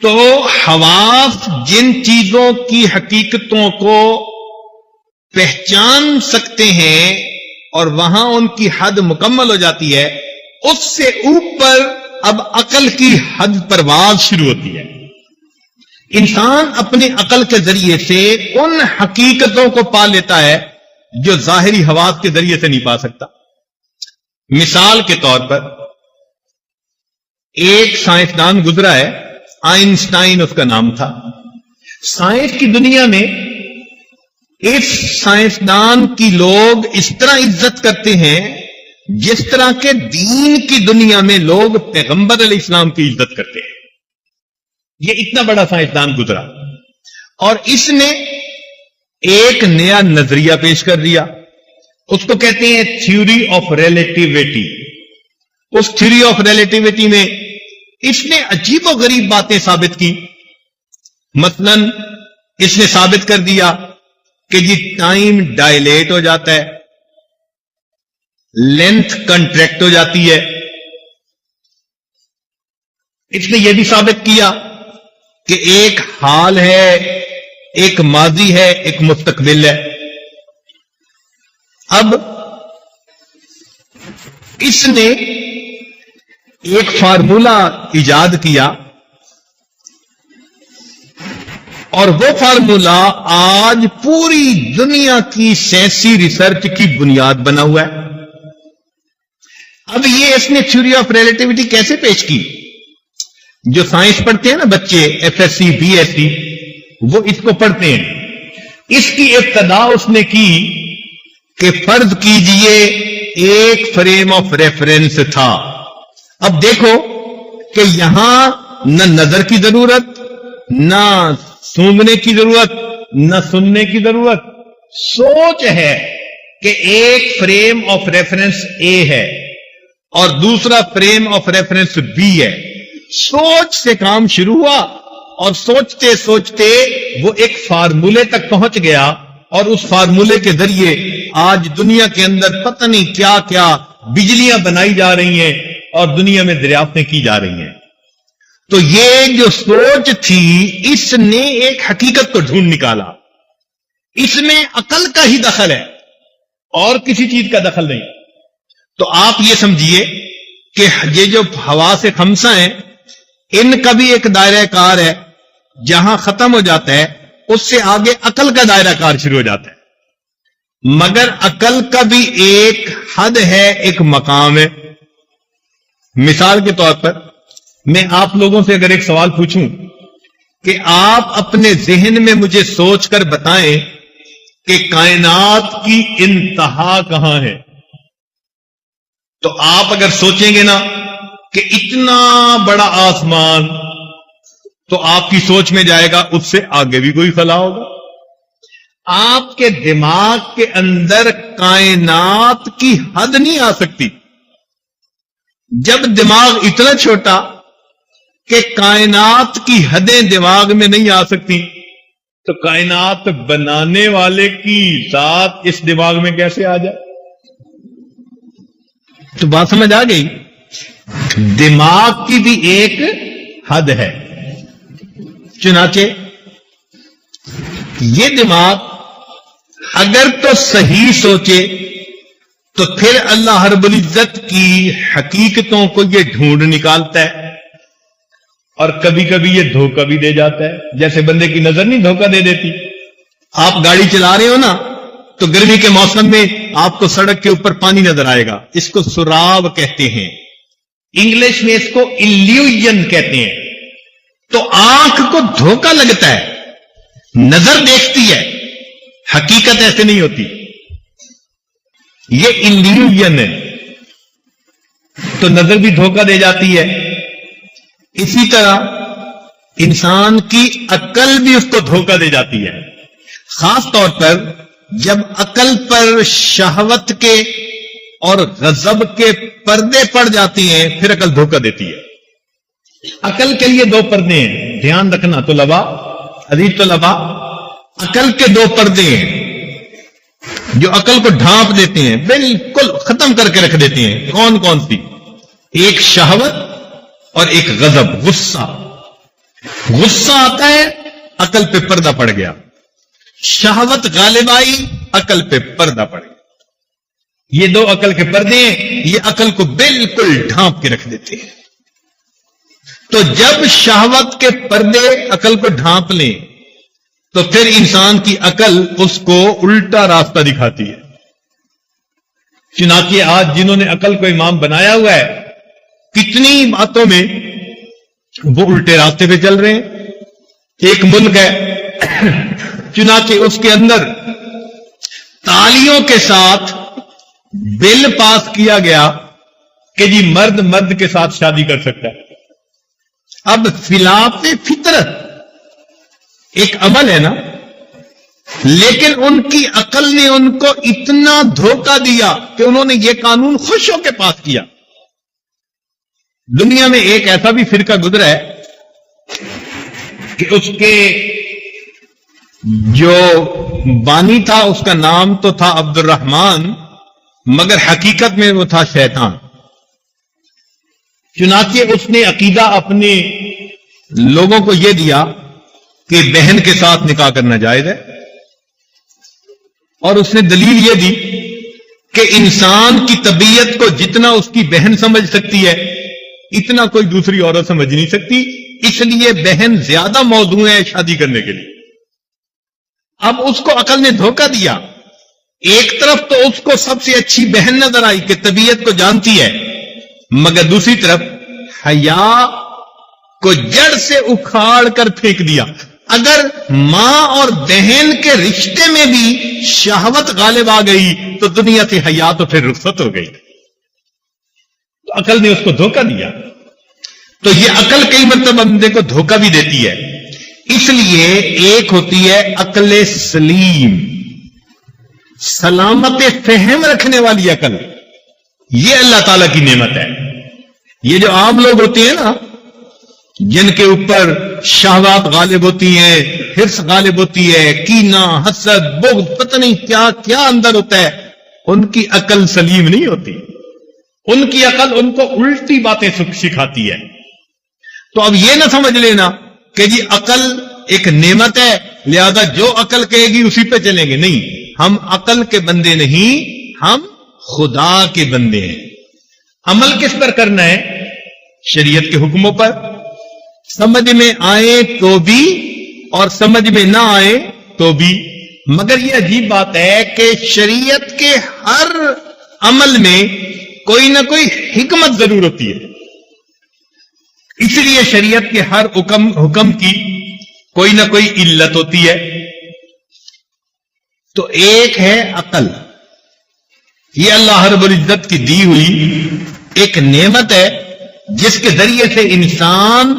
تو حواس جن چیزوں کی حقیقتوں کو پہچان سکتے ہیں اور وہاں ان کی حد مکمل ہو جاتی ہے, اس سے اوپر اب عقل کی حد پرواز شروع ہوتی ہے. انسان اپنی عقل کے ذریعے سے ان حقیقتوں کو پا لیتا ہے جو ظاہری حواس کے ذریعے سے نہیں پا سکتا. مثال کے طور پر ایک سائنسدان گزرا ہے, آئنسٹائن اس کا نام تھا. سائنس کی دنیا میں اس سائنسدان کی لوگ اس طرح عزت کرتے ہیں جس طرح کے دین کی دنیا میں لوگ پیغمبر علیہ السلام کی عزت کرتے ہیں. یہ اتنا بڑا سائنسدان گزرا اور اس نے ایک نیا نظریہ پیش کر دیا. اس کو کہتے ہیں تھیوری آف ریلیٹیوٹی. اس تھیوری آف ریلیٹیوٹی میں اس نے عجیب و غریب باتیں ثابت کی. مثلا اس نے ثابت کر دیا کہ جی ٹائم ڈائلیٹ ہو جاتا ہے, لینتھ کنٹریکٹ ہو جاتی ہے. اس نے یہ بھی ثابت کیا کہ ایک حال ہے ایک ماضی ہے، ایک مستقبل ہے۔ اب اس نے ایک فارمولہ ایجاد کیا اور وہ فارمولہ آج پوری دنیا کی سائنسی ریسرچ کی بنیاد بنا ہوا ہے۔ اب یہ اس نے تھیوری آف ریلیٹیوٹی کیسے پیش کی؟ جو سائنس پڑھتے ہیں نا بچے، F S C, B S C, وہ اس کو پڑھتے ہیں۔ اس کی ابتدا اس نے کی کہ فرض کیجئے ایک فریم آف ریفرنس تھا۔ اب دیکھو کہ یہاں نہ نظر کی ضرورت، نہ سونگنے کی ضرورت، نہ سننے کی ضرورت، سوچ ہے کہ ایک فریم آف ریفرنس اے ہے اور دوسرا فریم آف ریفرنس بی ہے۔ سوچ سے کام شروع ہوا اور سوچتے سوچتے وہ ایک فارمولے تک پہنچ گیا، اور اس فارمولے کے ذریعے آج دنیا کے اندر پتہ نہیں کیا کیا بجلیاں بنائی جا رہی ہیں اور دنیا میں دریافتیں کی جا رہی ہیں۔ تو یہ جو سوچ تھی، اس نے ایک حقیقت کو ڈھونڈ نکالا۔ اس میں عقل کا ہی دخل ہے اور کسی چیز کا دخل نہیں۔ تو آپ یہ سمجھیے کہ یہ جو حواس خمسہ ہیں، ان کا بھی ایک دائرہ کار ہے، جہاں ختم ہو جاتا ہے اس سے آگے عقل کا دائرہ کار شروع ہو جاتا ہے۔ مگر عقل کا بھی ایک حد ہے، ایک مقام ہے۔ مثال کے طور پر میں آپ لوگوں سے اگر ایک سوال پوچھوں کہ آپ اپنے ذہن میں مجھے سوچ کر بتائیں کہ کائنات کی انتہا کہاں ہے، تو آپ اگر سوچیں گے نا کہ اتنا بڑا آسمان، تو آپ کی سوچ میں جائے گا اس سے آگے بھی کوئی خلا ہوگا۔ آپ کے دماغ کے اندر کائنات کی حد نہیں آ سکتی۔ جب دماغ اتنا چھوٹا کہ کائنات کی حدیں دماغ میں نہیں آ سکتی، تو کائنات بنانے والے کی ذات اس دماغ میں کیسے آ جائے؟ تو بات سمجھ آ گئی؟ دماغ کی بھی ایک حد ہے۔ چنانچہ یہ دماغ اگر تو صحیح سوچے تو پھر اللہ رب العزت کی حقیقتوں کو یہ ڈھونڈ نکالتا ہے، اور کبھی کبھی یہ دھوکہ بھی دے جاتا ہے۔ جیسے بندے کی نظر نہیں دھوکہ دے دیتی۔ آپ گاڑی چلا رہے ہو نا، تو گرمی کے موسم میں آپ کو سڑک کے اوپر پانی نظر آئے گا، اس کو سراب کہتے ہیں، انگلش میں اس کو الوژن کہتے ہیں۔ تو آنکھ کو دھوکہ لگتا ہے، نظر دیکھتی ہے، حقیقت ایسے نہیں ہوتی، یہ الوژن ہے۔ تو نظر بھی دھوکہ دے جاتی ہے۔ اسی طرح انسان کی عقل بھی اس کو دھوکہ دے جاتی ہے، خاص طور پر جب عقل پر شہوت کے اور غضب کے پردے پڑ جاتی ہیں، پھر عقل دھوکہ دیتی ہے۔ عقل کے لیے دو پردے ہیں، دھیان رکھنا طلباء، عزیز طلباء، عقل کے دو پردے ہیں جو عقل کو ڈھانپ دیتے ہیں، بالکل ختم کر کے رکھ دیتے ہیں۔ کون کون سی؟ ایک شہوت اور ایک غضب، غصہ۔ غصہ آتا ہے، عقل پہ پردہ پڑ گیا۔ شہوت غالب آئی، عقل پہ پردہ پڑ گیا۔ یہ دو عقل کے پردے ہیں، یہ عقل کو بالکل ڈھانپ کے رکھ دیتے ہیں۔ تو جب شہوت کے پردے عقل کو ڈھانپ لیں تو پھر انسان کی عقل اس کو الٹا راستہ دکھاتی ہے۔ چنانچہ آج جنہوں نے عقل کو امام بنایا ہوا ہے، کتنی باتوں میں وہ الٹے راستے پہ چل رہے ہیں۔ ایک ملک ہے، چنانچہ اس کے اندر تالیوں کے ساتھ بل پاس کیا گیا کہ جی مرد مرد کے ساتھ شادی کر سکتا ہے۔ اب خلاف فطرت ایک عمل ہے نا، لیکن ان کی عقل نے ان کو اتنا دھوکہ دیا کہ انہوں نے یہ قانون خوش ہو کے پاس کیا۔ دنیا میں ایک ایسا بھی فرقہ گزرا ہے کہ اس کے جو بانی تھا اس کا نام تو تھا عبد الرحمن، مگر حقیقت میں وہ تھا شیطان۔ چنانچہ اس نے عقیدہ اپنے لوگوں کو یہ دیا کہ بہن کے ساتھ نکاح کرنا جائز ہے، اور اس نے دلیل یہ دی کہ انسان کی طبیعت کو جتنا اس کی بہن سمجھ سکتی ہے اتنا کوئی دوسری عورت سمجھ نہیں سکتی، اس لیے بہن زیادہ موضوع ہے شادی کرنے کے لیے۔ اب اس کو عقل نے دھوکہ دیا، ایک طرف تو اس کو سب سے اچھی بہن نظر آئی کہ طبیعت کو جانتی ہے، مگر دوسری طرف حیا کو جڑ سے اکھاڑ کر پھینک دیا۔ اگر ماں اور بہن کے رشتے میں بھی شہوت غالب آ گئی تو دنیا سے حیا تو پھر رخصت ہو گئی۔ تو عقل نے اس کو دھوکہ دیا۔ تو یہ عقل کئی مرتبہ بندے کو دھوکہ بھی دیتی ہے، اس لیے ایک ہوتی ہے عقل سلیم، سلامت فہم رکھنے والی عقل، یہ اللہ تعالیٰ کی نعمت ہے۔ یہ جو عام لوگ ہوتے ہیں نا، جن کے اوپر شہوات غالب ہوتی ہیں، حرص غالب ہوتی ہے، کینہ، حسد، بغض، پتہ نہیں کیا کیا اندر ہوتا ہے، ان کی عقل سلیم نہیں ہوتی، ان کی عقل ان کو الٹی باتیں سکھاتی ہے۔ تو اب یہ نہ سمجھ لینا کہ جی عقل ایک نعمت ہے لہذا جو عقل کہے گی اسی پہ چلیں گے، نہیں، ہم عقل کے بندے نہیں، ہم خدا کے بندے ہیں۔ عمل کس پر کرنا ہے؟ شریعت کے حکموں پر، سمجھ میں آئے تو بھی اور سمجھ میں نہ آئے تو بھی۔ مگر یہ عجیب بات ہے کہ شریعت کے ہر عمل میں کوئی نہ کوئی حکمت ضرور ہوتی ہے، اس لیے شریعت کے ہر حکم کی کوئی نہ کوئی علت ہوتی ہے۔ تو ایک ہے عقل، یہ اللہ رب العزت کی دی ہوئی ایک نعمت ہے جس کے ذریعے سے انسان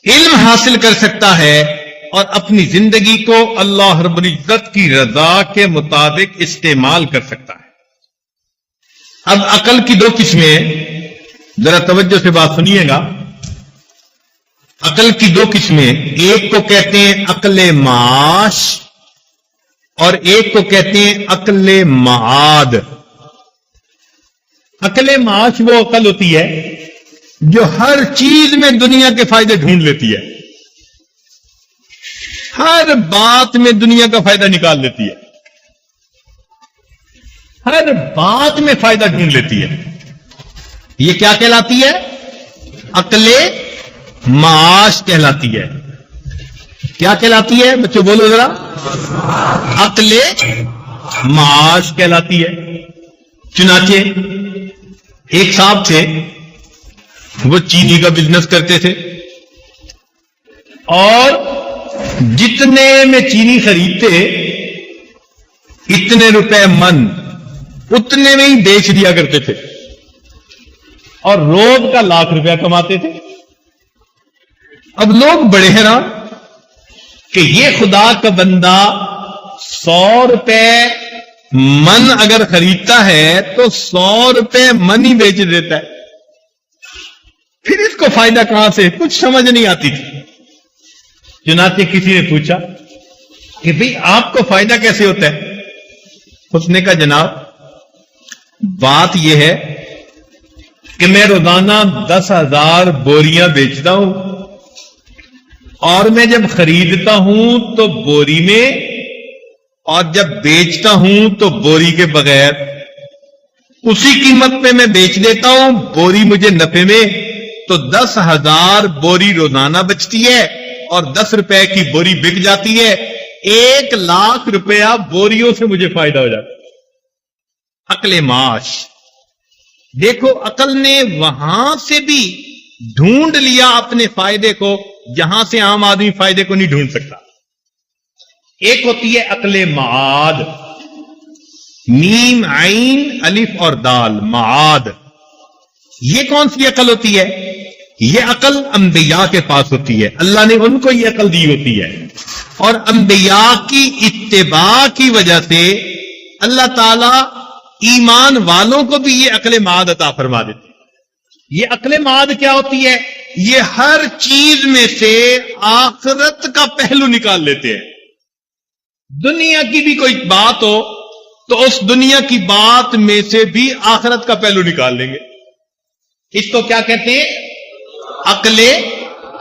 علم حاصل کر سکتا ہے اور اپنی زندگی کو اللہ رب العزت کی رضا کے مطابق استعمال کر سکتا ہے۔ اب عقل کی دو قسمیں ہیں، ذرا توجہ سے بات سنیے گا۔ عقل کی دو قسمیں، ایک کو کہتے ہیں عقل معاش اور ایک کو کہتے ہیں عقل معاد۔ عقل معاش وہ عقل ہوتی ہے جو ہر چیز میں دنیا کے فائدے ڈھونڈ لیتی ہے، ہر بات میں دنیا کا فائدہ نکال لیتی ہے، ہر بات میں فائدہ ڈھونڈ لیتی ہے۔ یہ کیا کہلاتی ہے؟ عقل معاش کہلاتی ہے۔ کیا کہلاتی ہے بچوں؟ بولو ذرا۔ عقل معاش کہلاتی ہے۔ چنانچہ ایک صاحب تھے، وہ چینی کا بزنس کرتے تھے اور جتنے میں چینی خریدتے اتنے روپے من اتنے میں ہی بیچ دیا کرتے تھے اور روز کا لاکھ روپیہ کماتے تھے۔ اب لوگ بڑے حیران کہ یہ خدا کا بندہ 100 روپے من اگر خریدتا ہے تو 100 روپے من ہی بیچ دیتا ہے، پھر اس کو فائدہ کہاں سے؟ کچھ سمجھ نہیں آتی تھی۔ چنانچہ کسی نے پوچھا کہ بھئی آپ کو فائدہ کیسے ہوتا ہے؟ اس نے کہا جناب بات یہ ہے کہ میں روزانہ 10,000 بوریاں بیچتا ہوں اور میں جب خریدتا ہوں تو بوری میں اور جب بیچتا ہوں تو بوری کے بغیر، اسی قیمت پہ میں بیچ دیتا ہوں، بوری مجھے نفع میں، تو 10,000 بوری روزانہ بچتی ہے اور 10 روپے کی بوری بک جاتی ہے، 1,00,000 روپیہ بوریوں سے مجھے فائدہ ہو جاتا ہے۔ عقل معاش دیکھو، عقل نے وہاں سے بھی ڈھونڈ لیا اپنے فائدے کو جہاں سے عام آدمی فائدے کو نہیں ڈھونڈ سکتا۔ ایک ہوتی ہے عقل معاد، میم عین الف اور دال، معاد۔ یہ کون سی عقل ہوتی ہے؟ یہ عقل انبیاء کے پاس ہوتی ہے، اللہ نے ان کو یہ عقل دی ہوتی ہے، اور انبیاء کی اتباع کی وجہ سے اللہ تعالی ایمان والوں کو بھی یہ عقل معاد عطا فرما دیتے ہیں۔ یہ عقل معاد کیا ہوتی ہے؟ یہ ہر چیز میں سے آخرت کا پہلو نکال لیتے ہیں۔ دنیا کی بھی کوئی بات ہو تو اس دنیا کی بات میں سے بھی آخرت کا پہلو نکال لیں گے۔ اس کو کیا کہتے ہیں؟ عقل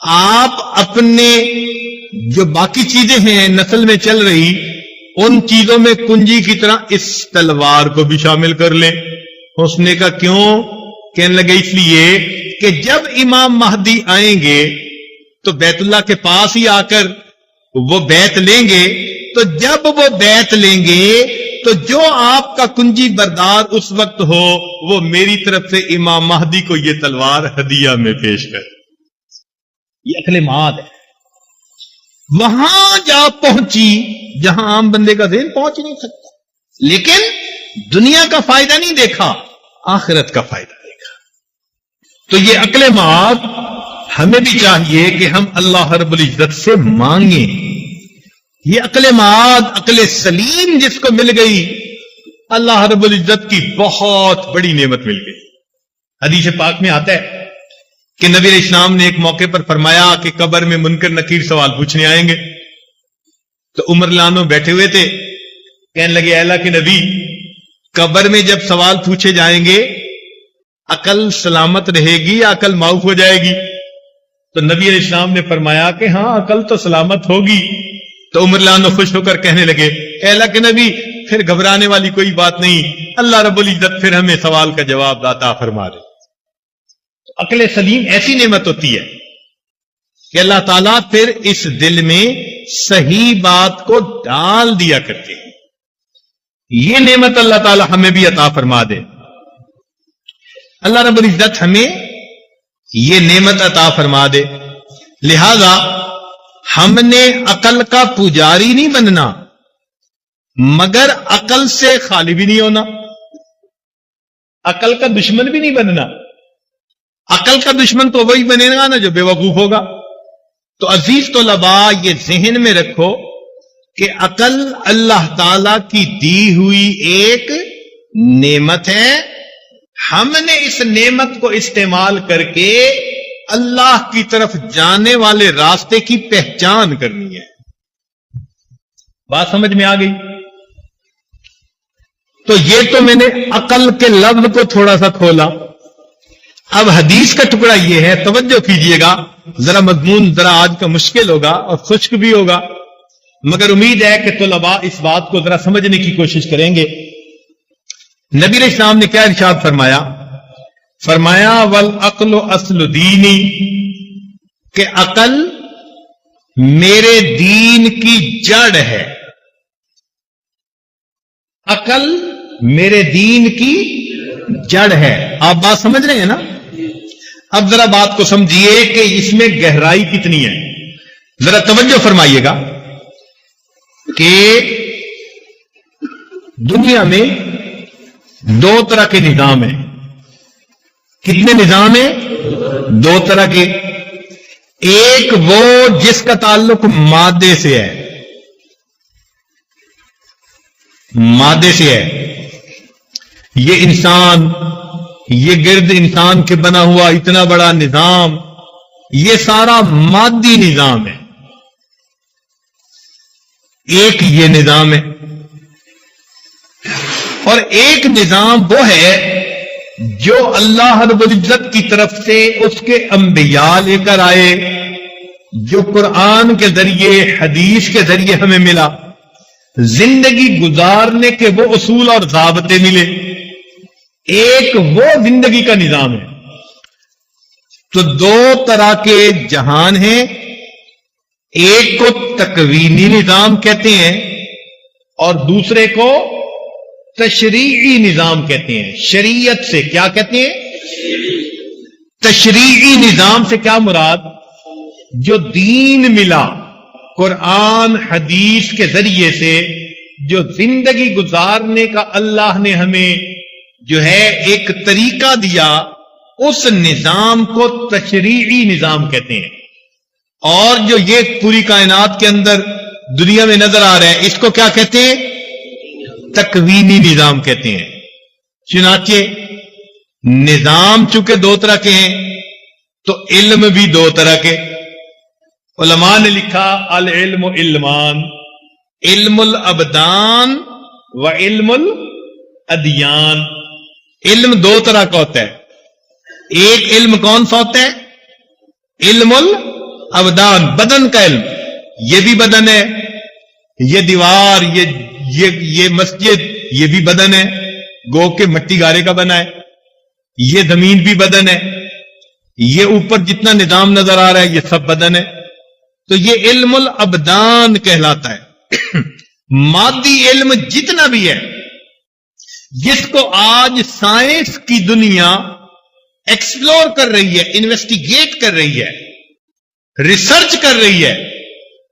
آپ اپنے جو باقی چیزیں ہیں نسل میں چل رہی ان چیزوں میں کنجی کی طرح اس تلوار کو بھی شامل کر لیں. اس نے کہا کیوں؟ کہنے لگے اس لیے کہ جب امام مہدی آئیں گے تو بیت اللہ کے پاس ہی آ کر وہ بیعت لیں گے. تو جب وہ بیعت لیں گے تو جو آپ کا کنجی بردار اس وقت ہو وہ میری طرف سے امام مہدی کو یہ تلوار ہدیہ میں پیش کر. یہ عقل ماد ہے. وہاں جا پہنچی جہاں عام بندے کا ذہن پہنچ نہیں سکتا. لیکن دنیا کا فائدہ نہیں دیکھا، آخرت کا فائدہ دیکھا. تو یہ عقل ماد ہمیں بھی چاہیے کہ ہم اللہ رب العزت سے مانگیں. یہ عقل ماد، عقل سلیم جس کو مل گئی، اللہ رب العزت کی بہت بڑی نعمت مل گئی. حدیث پاک میں آتا ہے کہ نبی علیہ السلام نے ایک موقع پر فرمایا کہ قبر میں منکر نکیر سوال پوچھنے آئیں گے. تو عمر لانو بیٹھے ہوئے تھے، کہنے لگے اے اللہ کے نبی، قبر میں جب سوال پوچھے جائیں گے عقل سلامت رہے گی یا عقل معاف ہو جائے گی؟ تو نبی علیہ السلام نے فرمایا کہ ہاں عقل تو سلامت ہوگی. تو عمر لانو خوش ہو کر کہنے لگے اے اللہ کے نبی پھر گھبرانے والی کوئی بات نہیں، اللہ رب العزت پھر ہمیں سوال کا جواب عطا فرما دے. عقل سلیم ایسی نعمت ہوتی ہے کہ اللہ تعالیٰ پھر اس دل میں صحیح بات کو ڈال دیا کرتے ہیں. یہ نعمت اللہ تعالیٰ ہمیں بھی عطا فرما دے. اللہ رب العزت ہمیں یہ نعمت عطا فرما دے. لہذا ہم نے عقل کا پجاری نہیں بننا، مگر عقل سے خالی بھی نہیں ہونا، عقل کا دشمن بھی نہیں بننا. عقل کا دشمن تو وہی بنے گا نا جو بے وقوف ہوگا. تو عزیز طلباء یہ ذہن میں رکھو کہ عقل اللہ تعالی کی دی ہوئی ایک نعمت ہے. ہم نے اس نعمت کو استعمال کر کے اللہ کی طرف جانے والے راستے کی پہچان کرنی ہے. بات سمجھ میں آ گئی؟ تو یہ تو میں نے عقل کے لفظ کو تھوڑا سا کھولا. اب حدیث کا ٹکڑا یہ ہے، توجہ کیجئے گا، ذرا مضمون ذرا آج کا مشکل ہوگا اور خشک بھی ہوگا، مگر امید ہے کہ طلباء اس بات کو ذرا سمجھنے کی کوشش کریں گے. نبی علیہ السلام نے کیا ارشاد فرمایا؟ فرمایا والعقل اصل دینی، کہ عقل میرے دین کی جڑ ہے. عقل میرے دین کی جڑ ہے. آپ بات سمجھ رہے ہیں نا؟ اب ذرا بات کو سمجھیے کہ اس میں گہرائی کتنی ہے. ذرا توجہ فرمائیے گا کہ دنیا میں دو طرح کے نظام ہیں. کتنے نظام ہیں؟ دو طرح کے. ایک وہ جس کا تعلق مادے سے ہے، مادے سے ہے. یہ انسان، یہ گرد انسان کے بنا ہوا اتنا بڑا نظام، یہ سارا مادی نظام ہے. ایک یہ نظام ہے. اور ایک نظام وہ ہے جو اللہ رب العزت کی طرف سے اس کے انبیاء لے کر آئے، جو قرآن کے ذریعے حدیث کے ذریعے ہمیں ملا. زندگی گزارنے کے وہ اصول اور ضابطے ملے. ایک وہ زندگی کا نظام ہے. تو دو طرح کے جہان ہیں. ایک کو تکوینی نظام کہتے ہیں اور دوسرے کو تشریعی نظام کہتے ہیں. شریعت سے کیا کہتے ہیں؟ تشریعی نظام سے کیا مراد؟ جو دین ملا قرآن حدیث کے ذریعے سے، جو زندگی گزارنے کا اللہ نے ہمیں جو ہے ایک طریقہ دیا، اس نظام کو تشریعی نظام کہتے ہیں. اور جو یہ پوری کائنات کے اندر دنیا میں نظر آ رہا ہے، اس کو کیا کہتے ہیں؟ تکوینی نظام کہتے ہیں. چنانچہ نظام چونکہ دو طرح کے ہیں تو علم بھی دو طرح کے. علماء نے لکھا العلم علمان، علم الابدان و علم الادیان. علم دو طرح کا ہوتا ہے. ایک علم کون سا ہوتا ہے؟ علم ابدان، بدن کا علم. یہ بھی بدن ہے، یہ دیوار، یہ مسجد، یہ بھی بدن ہے، گو کے مٹی گارے کا بنا ہے. یہ زمین بھی بدن ہے، یہ اوپر جتنا نظام نظر آ رہا ہے یہ سب بدن ہے. تو یہ علم الابدان کہلاتا ہے. مادی علم جتنا بھی ہے، جس کو آج سائنس کی دنیا ایکسپلور کر رہی ہے، انویسٹیگیٹ کر رہی ہے، ریسرچ کر رہی ہے،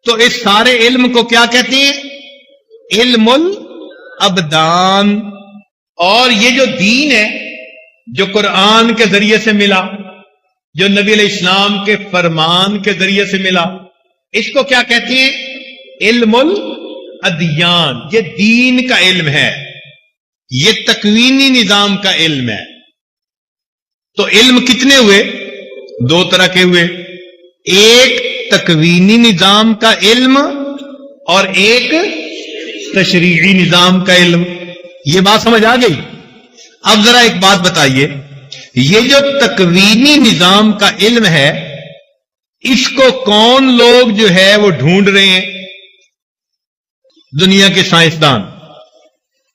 تو اس سارے علم کو کیا کہتے ہیں؟ علم الابدان. اور یہ جو دین ہے، جو قرآن کے ذریعے سے ملا، جو نبی علیہ السلام کے فرمان کے ذریعے سے ملا، اس کو کیا کہتے ہیں؟ علم الادیان. یہ دین کا علم ہے، یہ تکوینی نظام کا علم ہے. تو علم کتنے ہوئے؟ دو طرح کے ہوئے. ایک تکوینی نظام کا علم اور ایک تشریعی نظام کا علم. یہ بات سمجھ آ گئی؟ اب ذرا ایک بات بتائیے، یہ جو تکوینی نظام کا علم ہے، اس کو کون لوگ جو ہے وہ ڈھونڈ رہے ہیں؟ دنیا کے سائنسدان.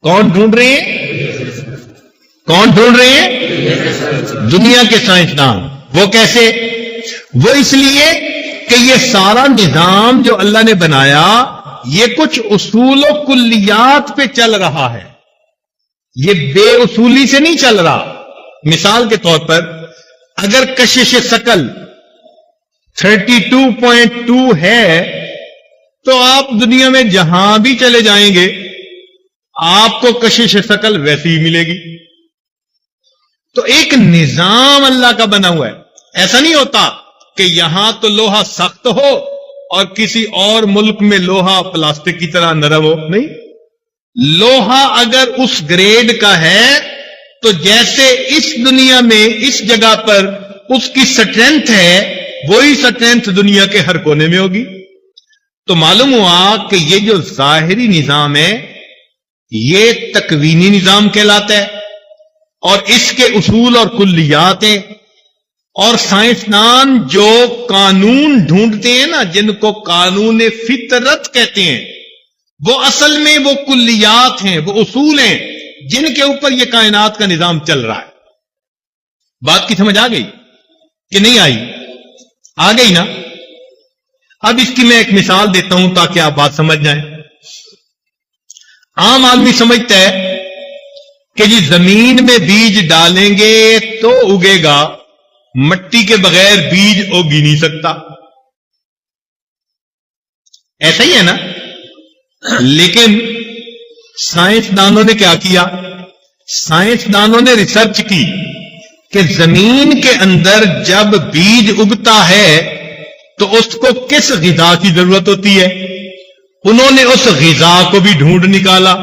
کون ڈھونڈ رہے ہیں؟ کون ڈھونڈ رہے ہیں؟ دنیا کے سائنسدان. وہ کیسے؟ وہ اس لیے کہ یہ سارا نظام جو اللہ نے بنایا، یہ کچھ اصول و کلیات پہ چل رہا ہے، یہ بے اصولی سے نہیں چل رہا. مثال کے طور پر اگر کشش ثقل 32.2 ہے تو آپ دنیا میں جہاں بھی چلے جائیں گے آپ کو کشش ثقل ویسی ہی ملے گی. تو ایک نظام اللہ کا بنا ہوا ہے. ایسا نہیں ہوتا کہ یہاں تو لوہا سخت ہو اور کسی اور ملک میں لوہا پلاسٹک کی طرح نرم ہو. نہیں، لوہا اگر اس گریڈ کا ہے تو جیسے اس دنیا میں اس جگہ پر اس کی سٹرینتھ ہے، وہی سٹرینتھ دنیا کے ہر کونے میں ہوگی. تو معلوم ہوا کہ یہ جو ظاہری نظام ہے یہ تکوینی نظام کہلاتا ہے، اور اس کے اصول اور کلیات ہیں. اور سائنسدان جو قانون ڈھونڈتے ہیں نا، جن کو قانون فطرت کہتے ہیں، وہ اصل میں وہ کلیات ہیں، وہ اصول ہیں جن کے اوپر یہ کائنات کا نظام چل رہا ہے. بات کی سمجھ آ گئی کہ نہیں آئی؟ آ گئی نا. اب اس کی میں ایک مثال دیتا ہوں تاکہ آپ بات سمجھ جائیں. عام آدمی سمجھتا ہے کہ جی زمین میں بیج ڈالیں گے تو اگے گا، مٹی کے بغیر بیج اگ ہی نہیں سکتا. ایسا ہی ہے نا. لیکن سائنسدانوں نے کیا کیا؟ سائنسدانوں نے ریسرچ کی کہ زمین کے اندر جب بیج اگتا ہے تو اس کو کس غذا کی ضرورت ہوتی ہے. انہوں نے اس غذا کو بھی ڈھونڈ نکالا.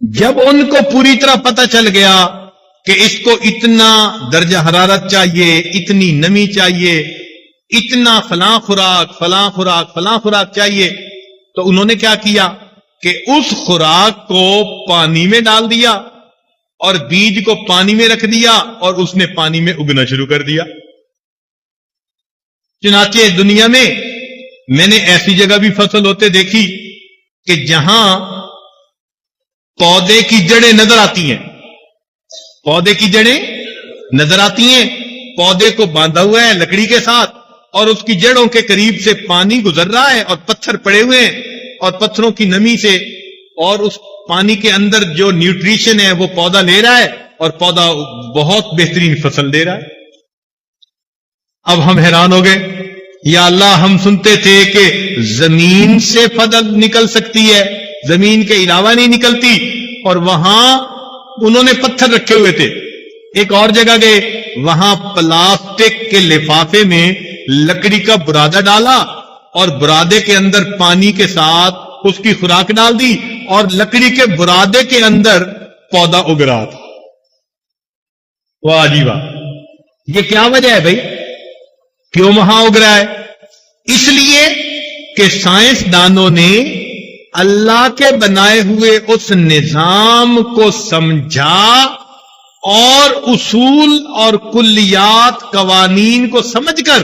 جب ان کو پوری طرح پتہ چل گیا کہ اس کو اتنا درجہ حرارت چاہیے، اتنی نمی چاہیے، اتنا فلاں خوراک فلاں خوراک فلاں خوراک چاہیے، تو انہوں نے کیا کیا کہ اس خوراک کو پانی میں ڈال دیا اور بیج کو پانی میں رکھ دیا اور اس نے پانی میں اگنا شروع کر دیا. چنانچہ دنیا میں نے ایسی جگہ بھی فصل ہوتے دیکھی کہ جہاں پودے کی جڑیں نظر آتی ہیں، پودے کی جڑیں نظر آتی ہیں، پودے کو باندھا ہوا ہے لکڑی کے ساتھ اور اس کی جڑوں کے قریب سے پانی گزر رہا ہے اور پتھر پڑے ہوئے ہیں، اور پتھروں کی نمی سے اور اس پانی کے اندر جو نیوٹریشن ہے وہ پودا لے رہا ہے اور پودا بہت بہترین فصل دے رہا ہے. اب ہم حیران ہو گئے، یا اللہ ہم سنتے تھے کہ زمین سے فصل نکل سکتی ہے، زمین کے علاوہ نہیں نکلتی، اور وہاں انہوں نے پتھر رکھے ہوئے تھے. ایک اور جگہ گئے، وہاں پلاسٹک کے لفافے میں لکڑی کا برادہ ڈالا اور برادے کے اندر پانی کے ساتھ اس کی خوراک ڈال دی اور لکڑی کے برادے کے اندر پودا اگ رہا تھا. واہ جی واہ. یہ کیا وجہ ہے بھائی؟ کیوں وہاں اگ رہا ہے؟ اس لیے کہ سائنسدانوں نے اللہ کے بنائے ہوئے اس نظام کو سمجھا اور اصول اور کلیات قوانین کو سمجھ کر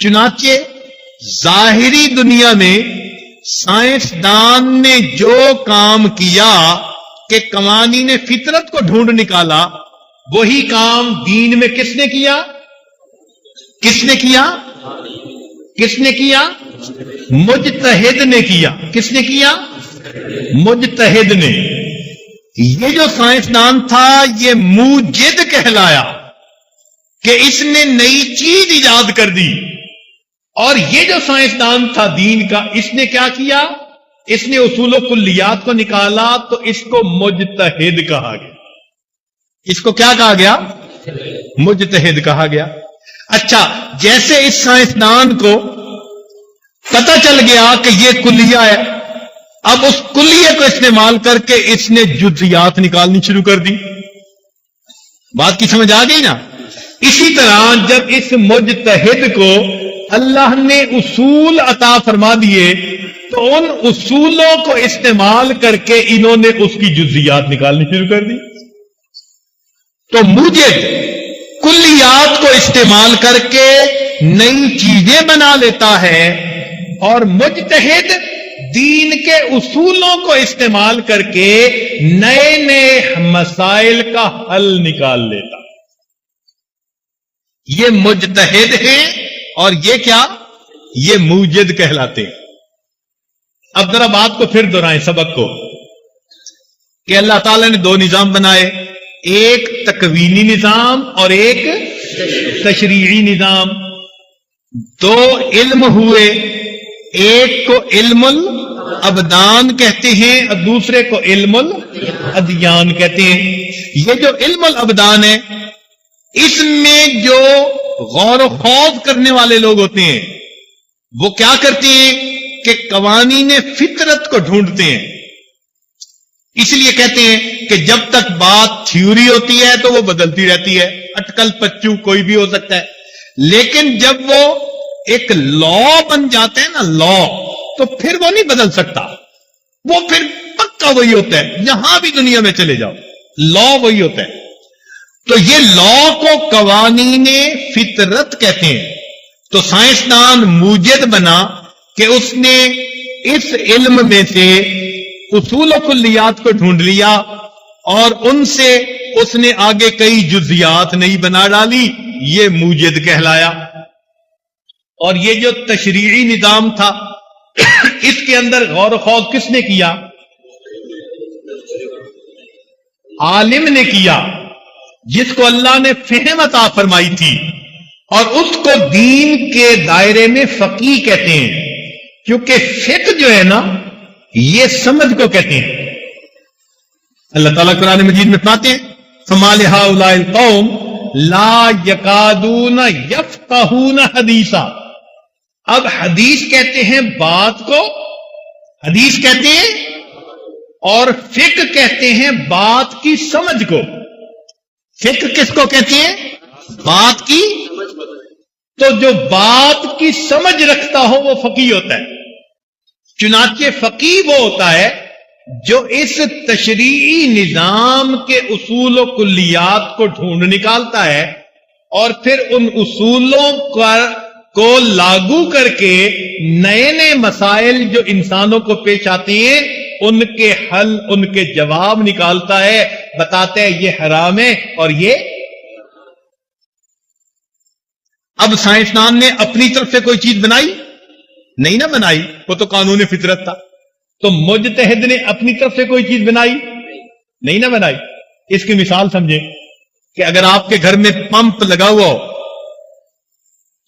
چنانچہ ظاہری دنیا میں سائنسدان نے جو کام کیا کہ قوانین فطرت کو ڈھونڈ نکالا، وہی کام دین میں کس نے کیا؟ کس نے کیا؟ کس نے کیا؟ مجتہد نے کیا۔ کس نے کیا؟ مجتہد نے۔ یہ جو سائنسدان تھا یہ موجد کہلایا کہ اس نے نئی چیز ایجاد کر دی، اور یہ جو سائنسدان تھا دین کا، اس نے کیا کیا؟ اس نے اصول و کلیات کو نکالا، تو اس کو مجتہد کہا گیا۔ اس کو کیا کہا گیا؟ مجتہد کہا گیا۔ اچھا، جیسے اس سائنسدان کو پتہ چل گیا کہ یہ کلیہ ہے، اب اس کلیے کو استعمال کر کے اس نے جزیات نکالنی شروع کر دی۔ بات کی سمجھ آ گئی نا؟ اسی طرح جب اس مجتہد کو اللہ نے اصول عطا فرما دیے، تو ان اصولوں کو استعمال کر کے انہوں نے اس کی جزیات نکالنی شروع کر دی۔ تو موجد کلیات کو استعمال کر کے نئی چیزیں بنا لیتا ہے، اور مجتہد دین کے اصولوں کو استعمال کر کے نئے نئے مسائل کا حل نکال لیتا۔ یہ مجتہد ہیں، اور یہ کیا؟ یہ موجد کہلاتے ہیں۔ اب ذرا بات کو پھر دہرائیں سبق کو، کہ اللہ تعالی نے دو نظام بنائے، ایک تکوینی نظام اور ایک تشریعی نظام۔ دو علم ہوئے، ایک کو علم الابدان کہتے ہیں اور دوسرے کو علم الادیان کہتے ہیں۔ یہ جو علم الابدان ہے، اس میں جو غور و خوض کرنے والے لوگ ہوتے ہیں وہ کیا کرتے ہیں کہ قوانین فطرت کو ڈھونڈتے ہیں۔ اس لیے کہتے ہیں کہ جب تک بات تھیوری ہوتی ہے تو وہ بدلتی رہتی ہے، اٹکل پچو کوئی بھی ہو سکتا ہے، لیکن جب وہ ایک لا بن جاتے ہیں نا، لا، تو پھر وہ نہیں بدل سکتا، وہ پھر پکا وہی ہوتا ہے، جہاں بھی دنیا میں چلے جاؤ لا وہی ہوتا ہے۔ تو یہ لا کو قوانین فطرت کہتے ہیں۔ تو سائنسدان موجد بنا کہ اس نے اس علم میں سے اصول و کلیات کو ڈھونڈ لیا، اور ان سے اس نے آگے کئی جزیات نہیں بنا ڈالی، یہ موجد کہلایا۔ اور یہ جو تشریعی نظام تھا، اس کے اندر غور و خوض کس نے کیا؟ عالم نے کیا، جس کو اللہ نے فہم عطا فرمائی تھی، اور اس کو دین کے دائرے میں فقیہ کہتے ہیں، کیونکہ فقہ جو ہے نا یہ سمجھ کو کہتے ہیں۔ اللہ تعالیٰ قرآن مجید میں فرماتے ہیں فَمَا لِهَٰؤُلَاءِ الْقَوْمِ لَا يَكَادُونَ يَفْقَهُونَ حَدِيثًا۔ اب حدیث کہتے ہیں بات کو، حدیث کہتے ہیں، اور فقہ کہتے ہیں بات کی سمجھ کو۔ فقہ کس کو کہتے ہیں؟ بات کی۔ تو جو بات کی سمجھ رکھتا ہو وہ فقیہ ہوتا ہے۔ چنانچہ فقیہ وہ ہوتا ہے جو اس تشریعی نظام کے اصول و کلیات کو ڈھونڈ نکالتا ہے، اور پھر ان اصولوں کو لاگو کر کے نئے نئے مسائل جو انسانوں کو پیش آتے ہیں ان کے حل، ان کے جواب نکالتا ہے، بتاتے ہیں یہ حرام ہے اور یہ۔ اب سائنسدان نے اپنی طرف سے کوئی چیز بنائی نہیں نہ بنائی، وہ تو قانون فطرت تھا۔ تو مجتہد نے اپنی طرف سے کوئی چیز بنائی نہیں نہ بنائی۔ اس کی مثال سمجھیں کہ اگر آپ کے گھر میں پمپ لگا ہوا ہو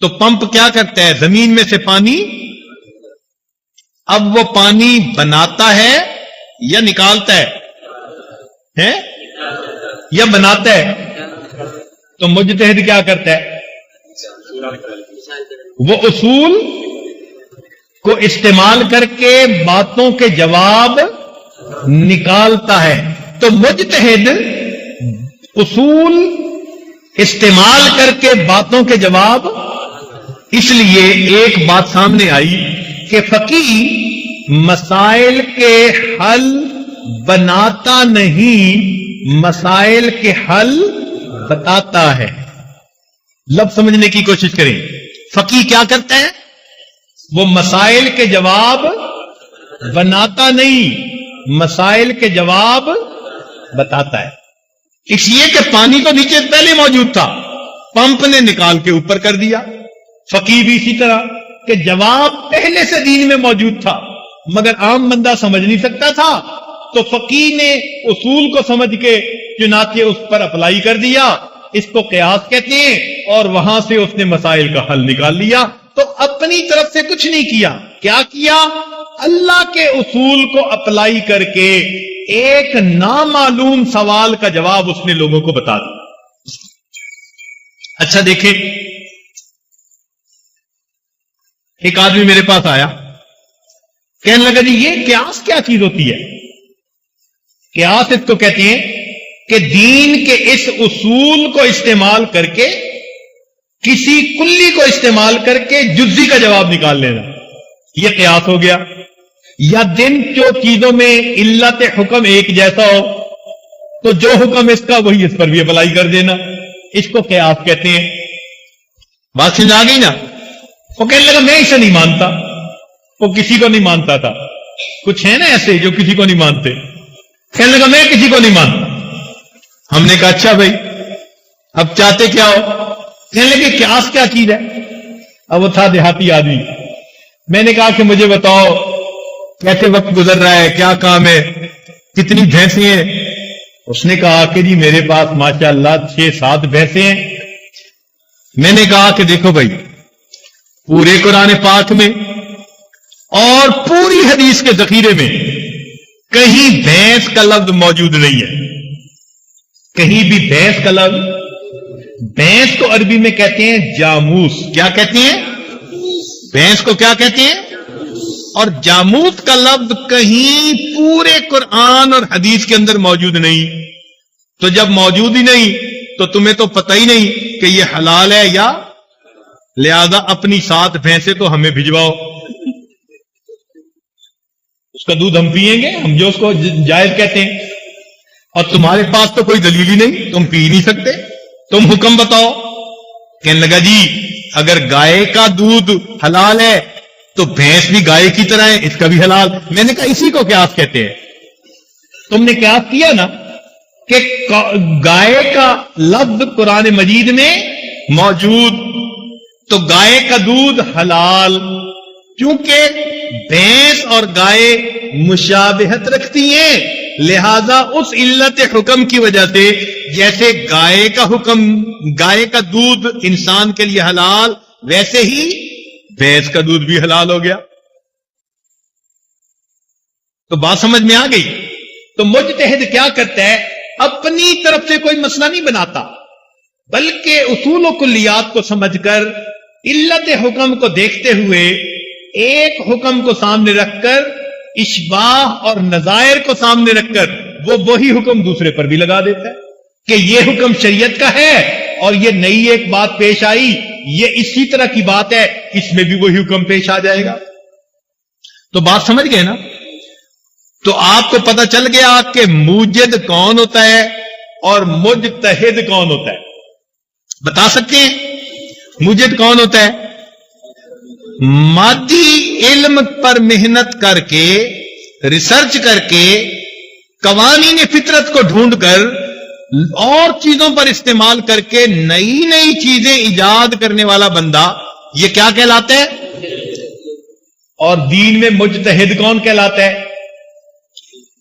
تو پمپ کیا کرتا ہے؟ زمین میں سے پانی، اب وہ پانی بناتا ہے یا نکالتا ہے؟ یا بناتا ہے؟ تو مجتہد کیا کرتا ہے؟ وہ اصول کو استعمال کر کے باتوں کے جواب نکالتا ہے۔ تو مجتہد اصول استعمال کر کے باتوں کے جواب، اس لیے ایک بات سامنے آئی کہ فقیہ مسائل کے حل بناتا نہیں، مسائل کے حل بتاتا ہے۔ لفظ سمجھنے کی کوشش کریں۔ فقih کیا کرتا ہے؟ وہ مسائل کے جواب بناتا نہیں، مسائل کے جواب بتاتا ہے. اس لیے کہ پانی تو نیچے پہلے موجود تھا، پمپ نے نکال کے اوپر کر دیا. فقih بھی اسی طرح کہ جواب پہلے سے دین میں موجود تھا مگر عام بندہ سمجھ نہیں سکتا تھا، تو فقih نے اصول کو سمجھ کے چنانچہ اس پر اپلائی کر دیا. اس کو قیاس کہتے ہیں، اور وہاں سے اس نے مسائل کا حل نکال لیا. تو اپنی طرف سے کچھ نہیں کیا. کیا کیا؟ اللہ کے اصول کو اپلائی کر کے ایک نامعلوم سوال کا جواب اس نے لوگوں کو بتا دیا. اچھا دیکھیں، ایک آدمی میرے پاس آیا، کہنے لگا جی یہ قیاس کیا چیز ہوتی ہے؟ قیاس اس کو کہتے ہیں کہ دین کے اس اصول کو استعمال کر کے کسی کلی کو استعمال کر کے جزی کا جواب نکال لینا، یہ قیاس ہو گیا. یا دن جو چیزوں میں علت حکم ایک جیسا ہو تو جو حکم اس کا وہی اس پر بھی اپلائی کر دینا، اس کو قیاس کہتے ہیں. بات سمجھ آ گئی نا؟ وہ کہنے لگا میں اسے نہیں مانتا. وہ کسی کو نہیں مانتا تھا. کچھ ہے نا ایسے جو کسی کو نہیں مانتے. کہنے لگا میں کسی کو نہیں مانتا. ہم نے کہا اچھا بھائی اب چاہتے کیا ہو؟ کہنے لگے قیاس کیا چیز ہے؟ اب وہ تھا دیہاتی آدمی. میں نے کہا کہ مجھے بتاؤ کیسے وقت گزر رہا ہے، کیا کام ہے، کتنی بھینسیں ہیں؟ اس نے کہا کہ جی میرے پاس ماشاءاللہ 6-7 بھینسیں ہیں. میں نے کہا کہ دیکھو بھائی، پورے قرآن پاک میں اور پوری حدیث کے ذخیرے میں کہیں بھینس کا لفظ موجود نہیں ہے. کہیں بھی بھینس کا لفظ، بھینس کو عربی میں کہتے ہیں جاموس. کیا کہتے ہیں؟ بھینس کو کیا کہتے ہیں؟ اور جاموس کا لفظ کہیں پورے قرآن اور حدیث کے اندر موجود نہیں. تو جب موجود ہی نہیں تو تمہیں تو پتہ ہی نہیں کہ یہ حلال ہے یا، لہذا اپنی 7 بھینسیں تو ہمیں بھجواؤ، اس کا دودھ ہم پیئیں گے، ہم جو اس کو جائز کہتے ہیں. اور تمہارے پاس تو کوئی دلیل ہی نہیں، تم پی نہیں سکتے، تم حکم بتاؤ. کہنے لگا جی اگر گائے کا دودھ حلال ہے تو بھینس بھی گائے کی طرح ہے، اس کا بھی حلال. میں نے کہا اسی کو قیاس کہتے ہیں. تم نے قیاس کیا نا کہ گائے کا لفظ قرآن مجید میں موجود، تو گائے کا دودھ حلال، کیونکہ بھینس اور گائے مشابہت رکھتی ہیں، لہذا اس علت حکم کی وجہ سے جیسے گائے کا حکم، گائے کا دودھ انسان کے لیے حلال، ویسے ہی بھینس کا دودھ بھی حلال ہو گیا. تو بات سمجھ میں آ گئی؟ تو مجتہد کیا کرتا ہے؟ اپنی طرف سے کوئی مسئلہ نہیں بناتا، بلکہ اصول و کلیات کو سمجھ کر علت حکم کو دیکھتے ہوئے ایک حکم کو سامنے رکھ کر، اشباہ اور نظائر کو سامنے رکھ کر وہ وہی حکم دوسرے پر بھی لگا دیتا ہے کہ یہ حکم شریعت کا ہے اور یہ نئی ایک بات پیش آئی، یہ اسی طرح کی بات ہے، اس میں بھی وہی حکم پیش آ جائے گا. تو بات سمجھ گئے نا؟ تو آپ کو پتہ چل گیا کہ موجد کون ہوتا ہے اور مجتہد کون ہوتا ہے. بتا سکتے ہیں موجد کون ہوتا ہے؟ مادی علم پر محنت کر کے، ریسرچ کر کے، قوانین فطرت کو ڈھونڈ کر اور چیزوں پر استعمال کر کے نئی نئی چیزیں ایجاد کرنے والا بندہ، یہ کیا کہلاتا ہے؟ اور دین میں مجتہد کون کہلاتا ہے؟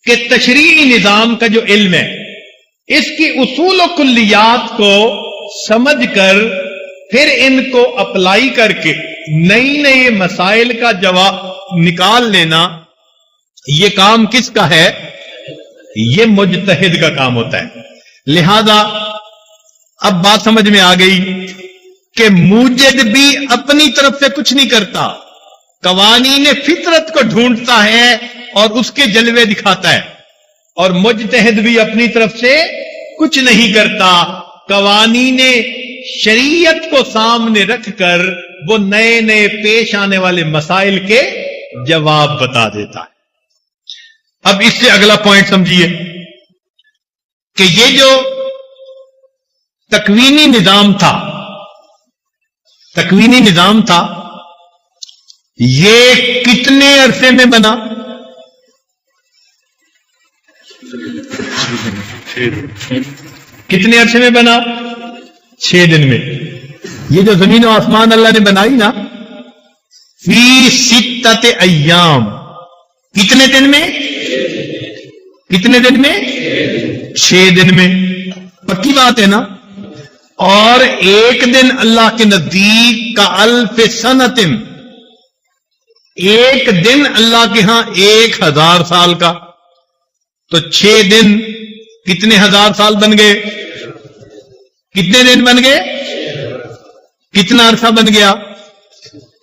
کہ تشریعی نظام کا جو علم ہے، اس کی اصول و کلیات کو سمجھ کر پھر ان کو اپلائی کر کے نئی نئی مسائل کا جواب نکال لینا، یہ کام کس کا ہے؟ یہ مجتہد کا کام ہوتا ہے. لہذا اب بات سمجھ میں آ گئی کہ موجد بھی اپنی طرف سے کچھ نہیں کرتا، قوانین فطرت کو ڈھونڈتا ہے اور اس کے جلوے دکھاتا ہے، اور مجتہد بھی اپنی طرف سے کچھ نہیں کرتا، قوانین شریعت کو سامنے رکھ کر وہ نئے نئے پیش آنے والے مسائل کے جواب بتا دیتا ہے. اب اس سے اگلا پوائنٹ سمجھیے کہ یہ جو تکوینی نظام تھا، تکوینی نظام تھا، یہ کتنے عرصے میں بنا؟ کتنے عرصے میں بنا؟ 6 دن میں. یہ جو زمین و آسمان اللہ نے بنائی نا، فی 6 ایام، کتنے دن میں؟ کتنے دن میں؟ 6 دن میں. پکی بات ہے نا. اور ایک دن اللہ کے نزدیک کا 1000 سنۃ، ایک دن اللہ کے ہاں 1000 سال کا. تو 6 دن کتنے 1000 سال بن گئے؟ کتنے دن بن گئے؟ کتنا عرصہ بن گیا؟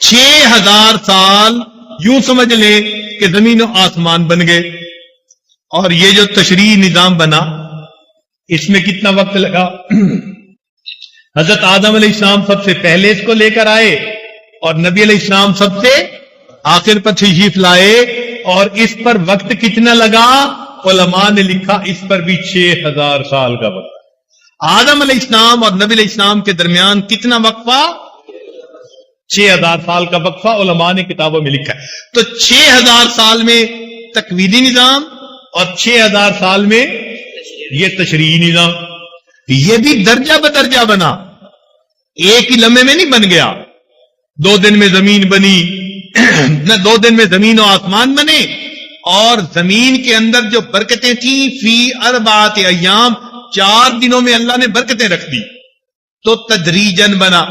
6000 سال. یوں سمجھ لے کہ زمین و آسمان بن گئے. اور یہ جو تشریعی نظام بنا، اس میں کتنا وقت لگا؟ حضرت آدم علیہ السلام سب سے پہلے اس کو لے کر آئے، اور نبی علیہ السلام سب سے آخر پر تشریف لائے. اور اس پر وقت کتنا لگا؟ علماء نے لکھا اس پر بھی 6000 سال کا وقت. آدم علیہ السلام اور نبی علیہ السلام کے درمیان کتنا وقفہ؟ 6000 سال کا وقفہ علماء نے کتابوں میں لکھا ہے. تو 6000 سال میں تکوینی نظام، اور 6000 سال میں یہ تشریعی نظام. یہ بھی درجہ بدرجہ بنا، ایک ہی لمحے میں نہیں بن گیا. 2 دن میں زمین بنی نہ 2 دن میں زمین و آسمان بنے. اور زمین کے اندر جو برکتیں تھیں، فی 4 ایام، 4 دنوں میں اللہ نے برکتیں رکھ دی. تو تدریجن بنا.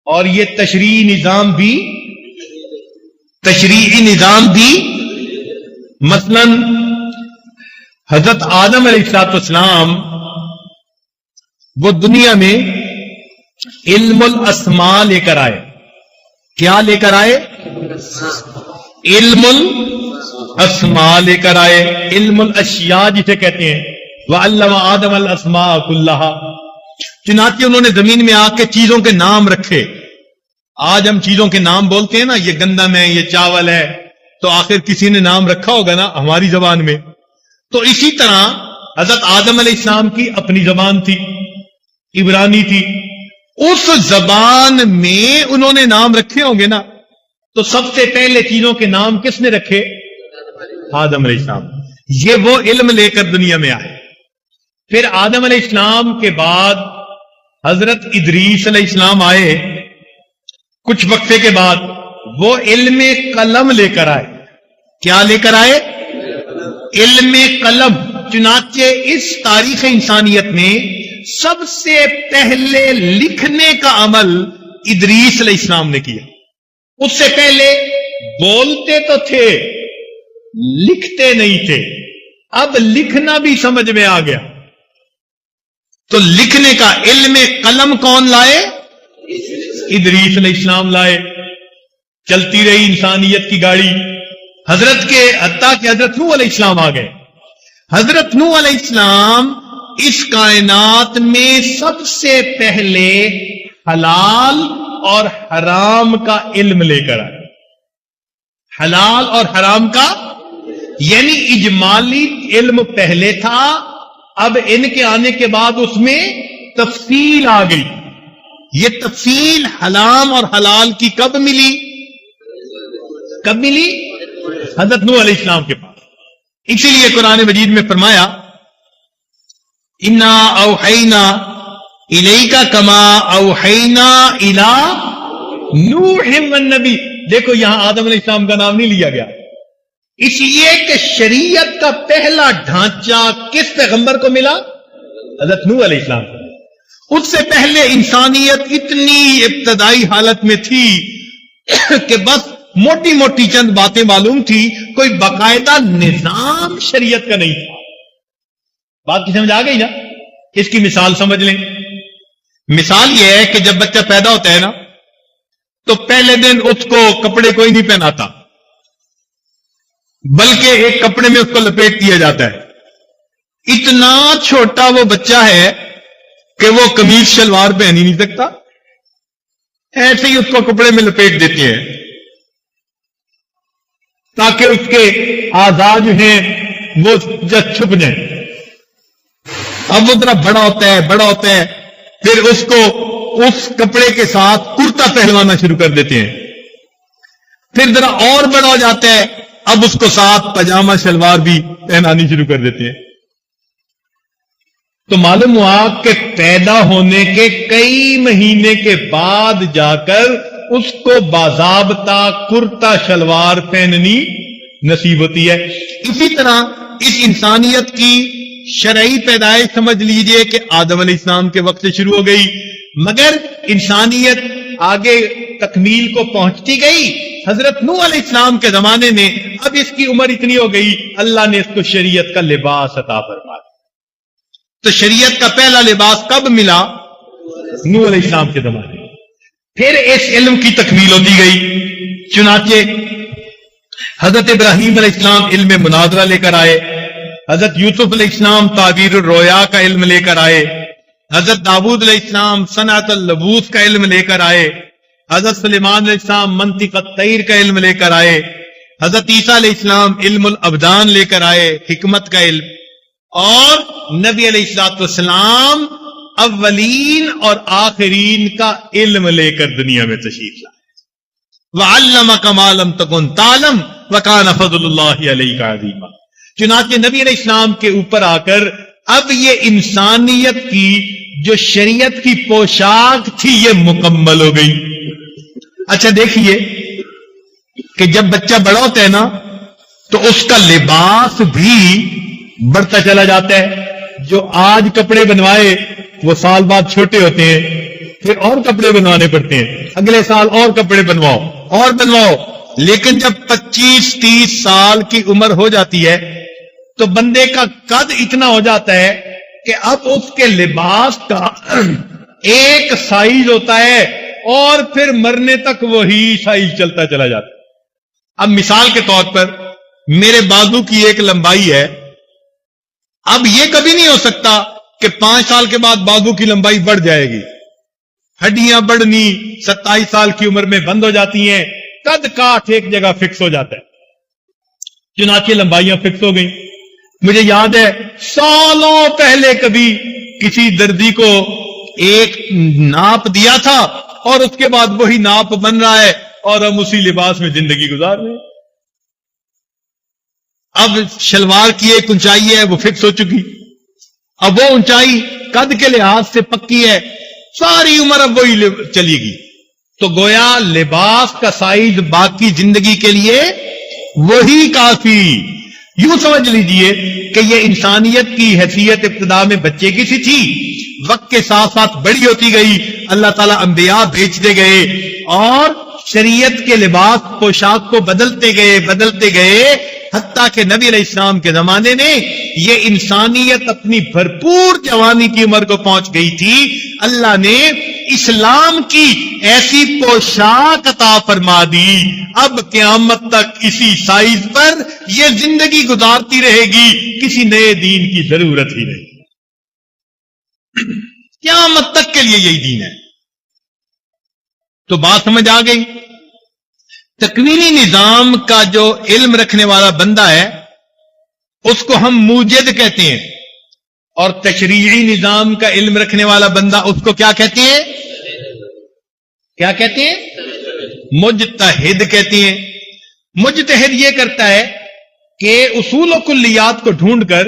اور یہ تشریعی نظام بھی مثلا حضرت آدم علیہ السلام وہ دنیا میں علم الاسماء لے کر آئے. کیا لے کر آئے؟ علم الاسماء لے کر آئے. علم الاشیاء جسے کہتے ہیں. وَعَلَّمَ آدَمَ الْأَسْمَاءَ كُلَّهَا. چنانچہ انہوں نے زمین میں آ کے چیزوں کے نام رکھے. آج ہم چیزوں کے نام بولتے ہیں نا، یہ گندم ہے، یہ چاول ہے، تو آخر کسی نے نام رکھا ہوگا نا ہماری زبان میں. تو اسی طرح حضرت آدم علیہ السلام کی اپنی زبان تھی، عبرانی تھی. اس زبان میں انہوں نے نام رکھے ہوں گے نا. تو سب سے پہلے چیزوں کے نام کس نے رکھے؟ آدم علیہ السلام. یہ وہ علم لے کر دنیا میں آئے. پھر آدم علیہ السلام کے بعد حضرت ادریس علیہ السلام آئے. کچھ وقفے کے بعد وہ علم قلم لے کر آئے. کیا لے کر آئے؟ علم قلم. چنانچہ اس تاریخ انسانیت میں سب سے پہلے لکھنے کا عمل ادریس علیہ السلام نے کیا. اس سے پہلے بولتے تو تھے، لکھتے نہیں تھے. اب لکھنا بھی سمجھ میں آ گیا. تو لکھنے کا علم قلم کون لائے؟ ادریس علیہ السلام لائے. چلتی رہی انسانیت کی گاڑی. حضرت کے حتیٰ کہ حضرت نوح علیہ السلام آ گئے. حضرت نوح علیہ السلام اس کائنات میں سب سے پہلے حلال اور حرام کا علم لے کر آئے. حلال اور حرام کا، یعنی اجمالی علم پہلے تھا، اب ان کے آنے کے بعد اس میں تفصیل آ گئی. یہ تفصیل حرام اور حلال کی کب ملی؟ کب ملی؟ حضرت نوح علیہ السلام کے پاس. اسی لیے قرآن مجید میں فرمایا انا اوحینا الیک کما اوحینا الی نوح والنبی. دیکھو یہاں آدم علیہ السلام کا نام نہیں لیا گیا، اس لیے کہ شریعت کا پہلا ڈھانچہ کس پیغمبر کو ملا؟ حضرت نوح علیہ السلام کو. اس سے پہلے انسانیت اتنی ابتدائی حالت میں تھی کہ بس موٹی موٹی چند باتیں معلوم تھی، کوئی باقاعدہ نظام شریعت کا نہیں تھا. بات کی سمجھ آ گئی نا؟ اس کی مثال سمجھ لیں. مثال یہ ہے کہ جب بچہ پیدا ہوتا ہے نا، تو پہلے دن اس کو کپڑے کوئی نہیں پہناتا، بلکہ ایک کپڑے میں اس کو لپیٹ دیا جاتا ہے. اتنا چھوٹا وہ بچہ ہے کہ وہ قمیض شلوار پہن ہی نہیں سکتا، ایسے ہی اس کو کپڑے میں لپیٹ دیتے ہیں تاکہ اس کے اعضاء جو ہیں وہ چھپ جائیں. اب وہ ذرا بڑا ہوتا ہے، پھر اس کو اس کپڑے کے ساتھ کرتا پہنوانا شروع کر دیتے ہیں. پھر ذرا اور بڑا ہو جاتا ہے، اب اس کو ساتھ پاجامہ شلوار بھی پہنانی شروع کر دیتے ہیں. تو معلوم ہوا کہ پیدا ہونے کے کئی مہینے کے بعد جا کر اس کو باضابطہ کرتا شلوار پہننی نصیب ہوتی ہے. اسی طرح اس انسانیت کی شرعی پیدائش سمجھ لیجئے کہ آدم علیہ السلام کے وقت سے شروع ہو گئی، مگر انسانیت آگے تکمیل کو پہنچتی گئی. حضرت نوح علیہ السلام کے زمانے میں اب اس کی عمر اتنی ہو گئی، اللہ نے اس کو شریعت کا لباس عطا فرمایا. تو شریعت کا پہلا لباس کب ملا؟ نوح علیہ السلام کے زمانے میں. پھر اس علم کی تکمیل ہوتی گئی. چنانچہ حضرت ابراہیم علیہ السلام علم مناظرہ لے کر آئے، حضرت یوسف علیہ السلام تعبیر الرؤیا کا علم لے کر آئے، حضرت داؤد علیہ السلام صنعت اللبوس کا علم لے کر آئے، حضرت سلیمان علیہ السلام منطق الطیر کا علم لے کر آئے، حضرت عیسیٰ علیہ السلام علم الابدان لے کر آئے، حکمت کا علم، اور نبی علیہ الصلوۃ والسلام اولین اور آخرین کا علم لے کر دنیا میں تشریف لائے. وَعَلَّمَكَ مَا لَمْ تَكُنْ تَعْلَمْ وَكَانَ فَضْلُ اللَّهِ عَلَيْكَ عَظِيمًا. چنانچہ نبی علیہ السلام کے اوپر آ کر اب یہ انسانیت کی جو شریعت کی پوشاک تھی یہ مکمل ہو گئی. اچھا دیکھیے کہ جب بچہ بڑا ہوتا ہے نا تو اس کا لباس بھی بڑھتا چلا جاتا ہے. جو آج کپڑے بنوائے وہ سال بعد چھوٹے ہوتے ہیں، پھر اور کپڑے بنوانے پڑتے ہیں، اگلے سال اور کپڑے بنواؤ اور بنواؤ. لیکن جب 25-30 سال کی عمر ہو جاتی ہے تو بندے کا قد اتنا ہو جاتا ہے کہ اب اس کے لباس کا ایک سائز ہوتا ہے اور پھر مرنے تک وہی سائز چلتا چلا جاتا ہے. اب مثال کے طور پر میرے بازو کی ایک لمبائی ہے، اب یہ کبھی نہیں ہو سکتا کہ 5 سال کے بعد بازو کی لمبائی بڑھ جائے گی. ہڈیاں بڑھنی 27 سال کی عمر میں بند ہو جاتی ہیں، قد کاٹ ایک جگہ فکس ہو جاتا ہے. چنانچہ لمبائیاں فکس ہو گئیں. مجھے یاد ہے سالوں پہلے کبھی کسی دردی کو ایک ناپ دیا تھا اور اس کے بعد وہی ناپ بن رہا ہے اور ہم اسی لباس میں زندگی گزار رہے ہیں. اب شلوار کی ایک اونچائی ہے وہ فکس ہو چکی، اب وہ اونچائی قد کے لحاظ سے پکی ہے، ساری عمر اب وہی چلی گی. تو گویا لباس کا سائز باقی زندگی کے لیے وہی کافی. یوں سمجھ لیجئے کہ یہ انسانیت کی حیثیت ابتدا میں بچے کی سی تھی، وقت کے ساتھ ساتھ بڑی ہوتی گئی، اللہ تعالیٰ انبیاء بھیجتے گئے اور شریعت کے لباس پوشاک کو بدلتے گئے حتیٰ کہ نبی علیہ السلام کے زمانے میں یہ انسانیت اپنی بھرپور جوانی کی عمر کو پہنچ گئی تھی. اللہ نے اسلام کی ایسی پوشاک عطا فرما دی، اب قیامت تک اسی سائز پر یہ زندگی گزارتی رہے گی، کسی نئے دین کی ضرورت ہی نہیں. قیامت تک کے لیے یہی دین ہے. تو بات سمجھ آ گئی. تکوینی نظام کا جو علم رکھنے والا بندہ ہے اس کو ہم موجد کہتے ہیں، اور تشریعی نظام کا علم رکھنے والا بندہ اس کو کیا کہتے ہیں؟ کیا کہتے ہیں؟ مجتہد کہتے ہیں. مجتہد یہ کرتا ہے کہ اصول و کلیات کو ڈھونڈ کر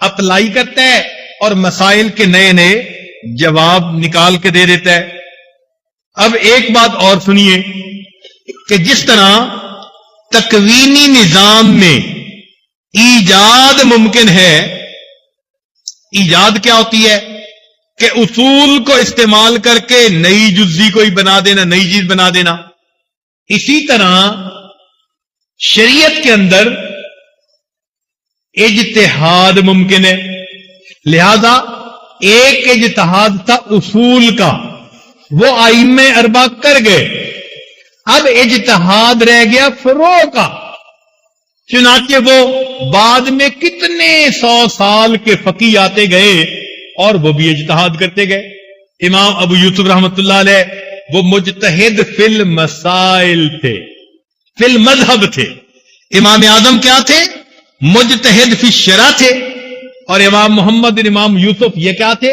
اپلائی کرتا ہے اور مسائل کے نئے نئے جواب نکال کے دے دیتا ہے. اب ایک بات اور سنیے کہ جس طرح تکوینی نظام میں ایجاد ممکن ہے، ایجاد کیا ہوتی ہے کہ اصول کو استعمال کر کے نئی جزی کوئی بنا دینا، نئی چیز بنا دینا، اسی طرح شریعت کے اندر اجتہاد ممکن ہے. لہذا ایک اجتہاد تھا اصول کا، وہ ائمہ اربعہ کر گئے، اب اجتہاد رہ گیا فروع کا. چنانچہ وہ بعد میں کتنے 100 سال کے فقی آتے گئے اور وہ بھی اجتہاد کرتے گئے. امام ابو یوسف رحمۃ اللہ علیہ وہ مجتہد فی المسائل تھے، فی المذہب تھے. امام اعظم کیا تھے؟ مجتہد فی الشرع تھے. اور امام محمد امام یوسف یہ کیا تھے؟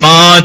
5।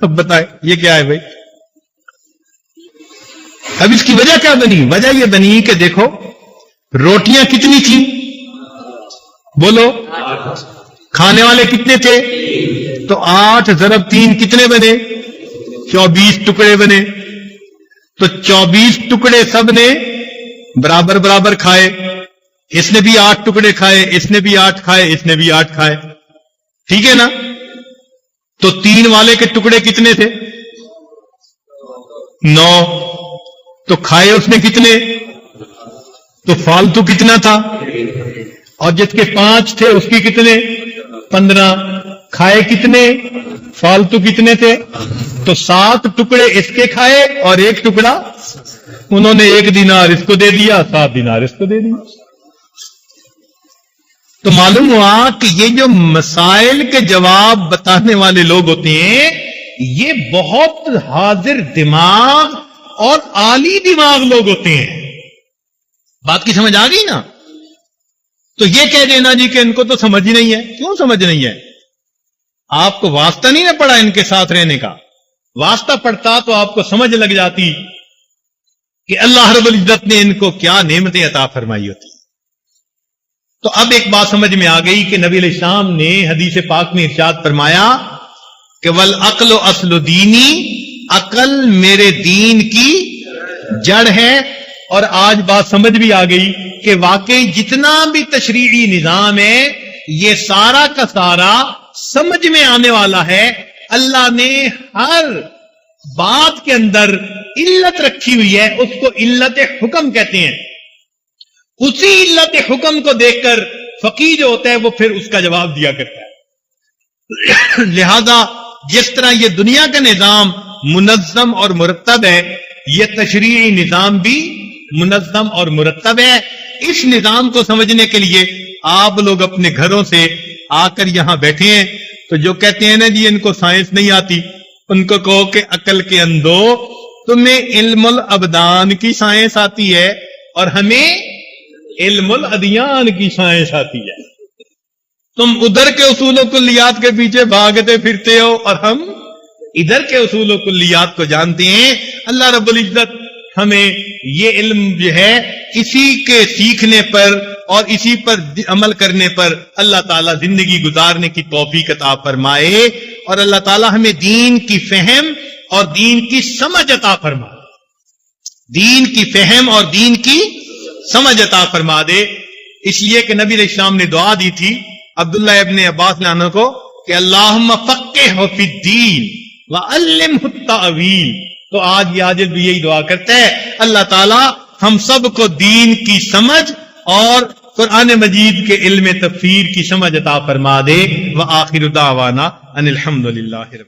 اب بتائیں یہ کیا ہے بھائی؟ اب اس کی وجہ کیا بنی؟ وجہ یہ بنی کہ دیکھو روٹیاں کتنی تھیں بولو، کھانے والے کتنے تھے؟ تو 8 ضرب 3 کتنے بنے؟ 24 ٹکڑے بنے. تو 24 ٹکڑے سب نے برابر برابر کھائے. اس نے بھی 8 ٹکڑے کھائے، اس نے بھی 8 کھائے، اس نے بھی 8 کھائے. ٹھیک ہے نا؟ تو 3 والے کے ٹکڑے کتنے تھے؟ 9. تو کھائے اس نے کتنے؟ تو فالتو کتنا تھا؟ اور جس کے 5 تھے اس کی کتنے؟ 15. کھائے کتنے؟ فالتو کتنے تھے؟ تو 7 ٹکڑے اس کے کھائے اور 1 ٹکڑا انہوں نے 1 دینار اس کو دے دیا، 7 دینار اس کو دے دیا. تو معلوم ہوا کہ یہ جو مسائل کے جواب بتانے والے لوگ ہوتے ہیں یہ بہت حاضر دماغ اور عالی دماغ لوگ ہوتے ہیں. بات کی سمجھ آ گئی نا؟ تو یہ کہہ دینا جی کہ ان کو تو سمجھ ہی نہیں ہے. کیوں سمجھ نہیں ہے؟ آپ کو واسطہ نہیں نہ پڑا ان کے ساتھ رہنے کا. واسطہ پڑتا تو آپ کو سمجھ لگ جاتی کہ اللہ رب العزت نے ان کو کیا نعمتیں عطا فرمائی ہوتی. تو اب ایک بات سمجھ میں آ گئی کہ نبی علیہ السلام نے حدیث پاک میں ارشاد فرمایا کہ والعقل اصل دینی، عقل میرے دین کی جڑ ہے. اور آج بات سمجھ بھی آ گئی کہ واقعی جتنا بھی تشریعی نظام ہے یہ سارا کا سارا سمجھ میں آنے والا ہے. اللہ نے ہر بات کے اندر علت رکھی ہوئی ہے، اس کو علت حکم کہتے ہیں. اسی علت حکم کو دیکھ کر فقیہ جو ہوتا ہے وہ پھر اس کا جواب دیا کرتا ہے. لہذا جس طرح یہ دنیا کا نظام منظم اور مرتب ہے، یہ تشریعی نظام بھی منظم اور مرتب ہے. اس نظام کو سمجھنے کے لیے آپ لوگ اپنے گھروں سے آ کر یہاں بیٹھے ہیں تو جو کہتے ہیں نا جی ان کو سائنس نہیں آتی، ان کو کہو کہ عقل کے اندھو تمہیں علم الابدان کی سائنس آتی ہے اور ہمیں علم الادیان کی سائنس آتی ہے. تم ادھر کے اصول و کلیات کے پیچھے بھاگتے پھرتے ہو اور ہم ادھر کے اصول و کلیات کو جانتے ہیں. اللہ رب العزت ہمیں یہ علم جو ہے اسی کے سیکھنے پر اور اسی پر عمل کرنے پر اللہ تعالیٰ زندگی گزارنے کی توفیق عطا فرمائے، اور اللہ تعالیٰ ہمیں دین کی فہم اور دین کی سمجھ عطا فرمائے. دین کی فہم اور دین کی سمجھ عطا فرما دے. اس لیے کہ نبی علیہ السلام نے دعا دی تھی عبداللہ ابن عباس عنہ کو کہ اللہم فقہہ فی الدین وعلمہ التأویل. تو آج یہ عاجز بھی یہی دعا کرتا ہے اللہ تعالیٰ ہم سب کو دین کی سمجھ اور قرآن مجید کے علم تفسیر کی سمجھ عطا فرما دے. وآخر دعوانا ان الحمدللہ رب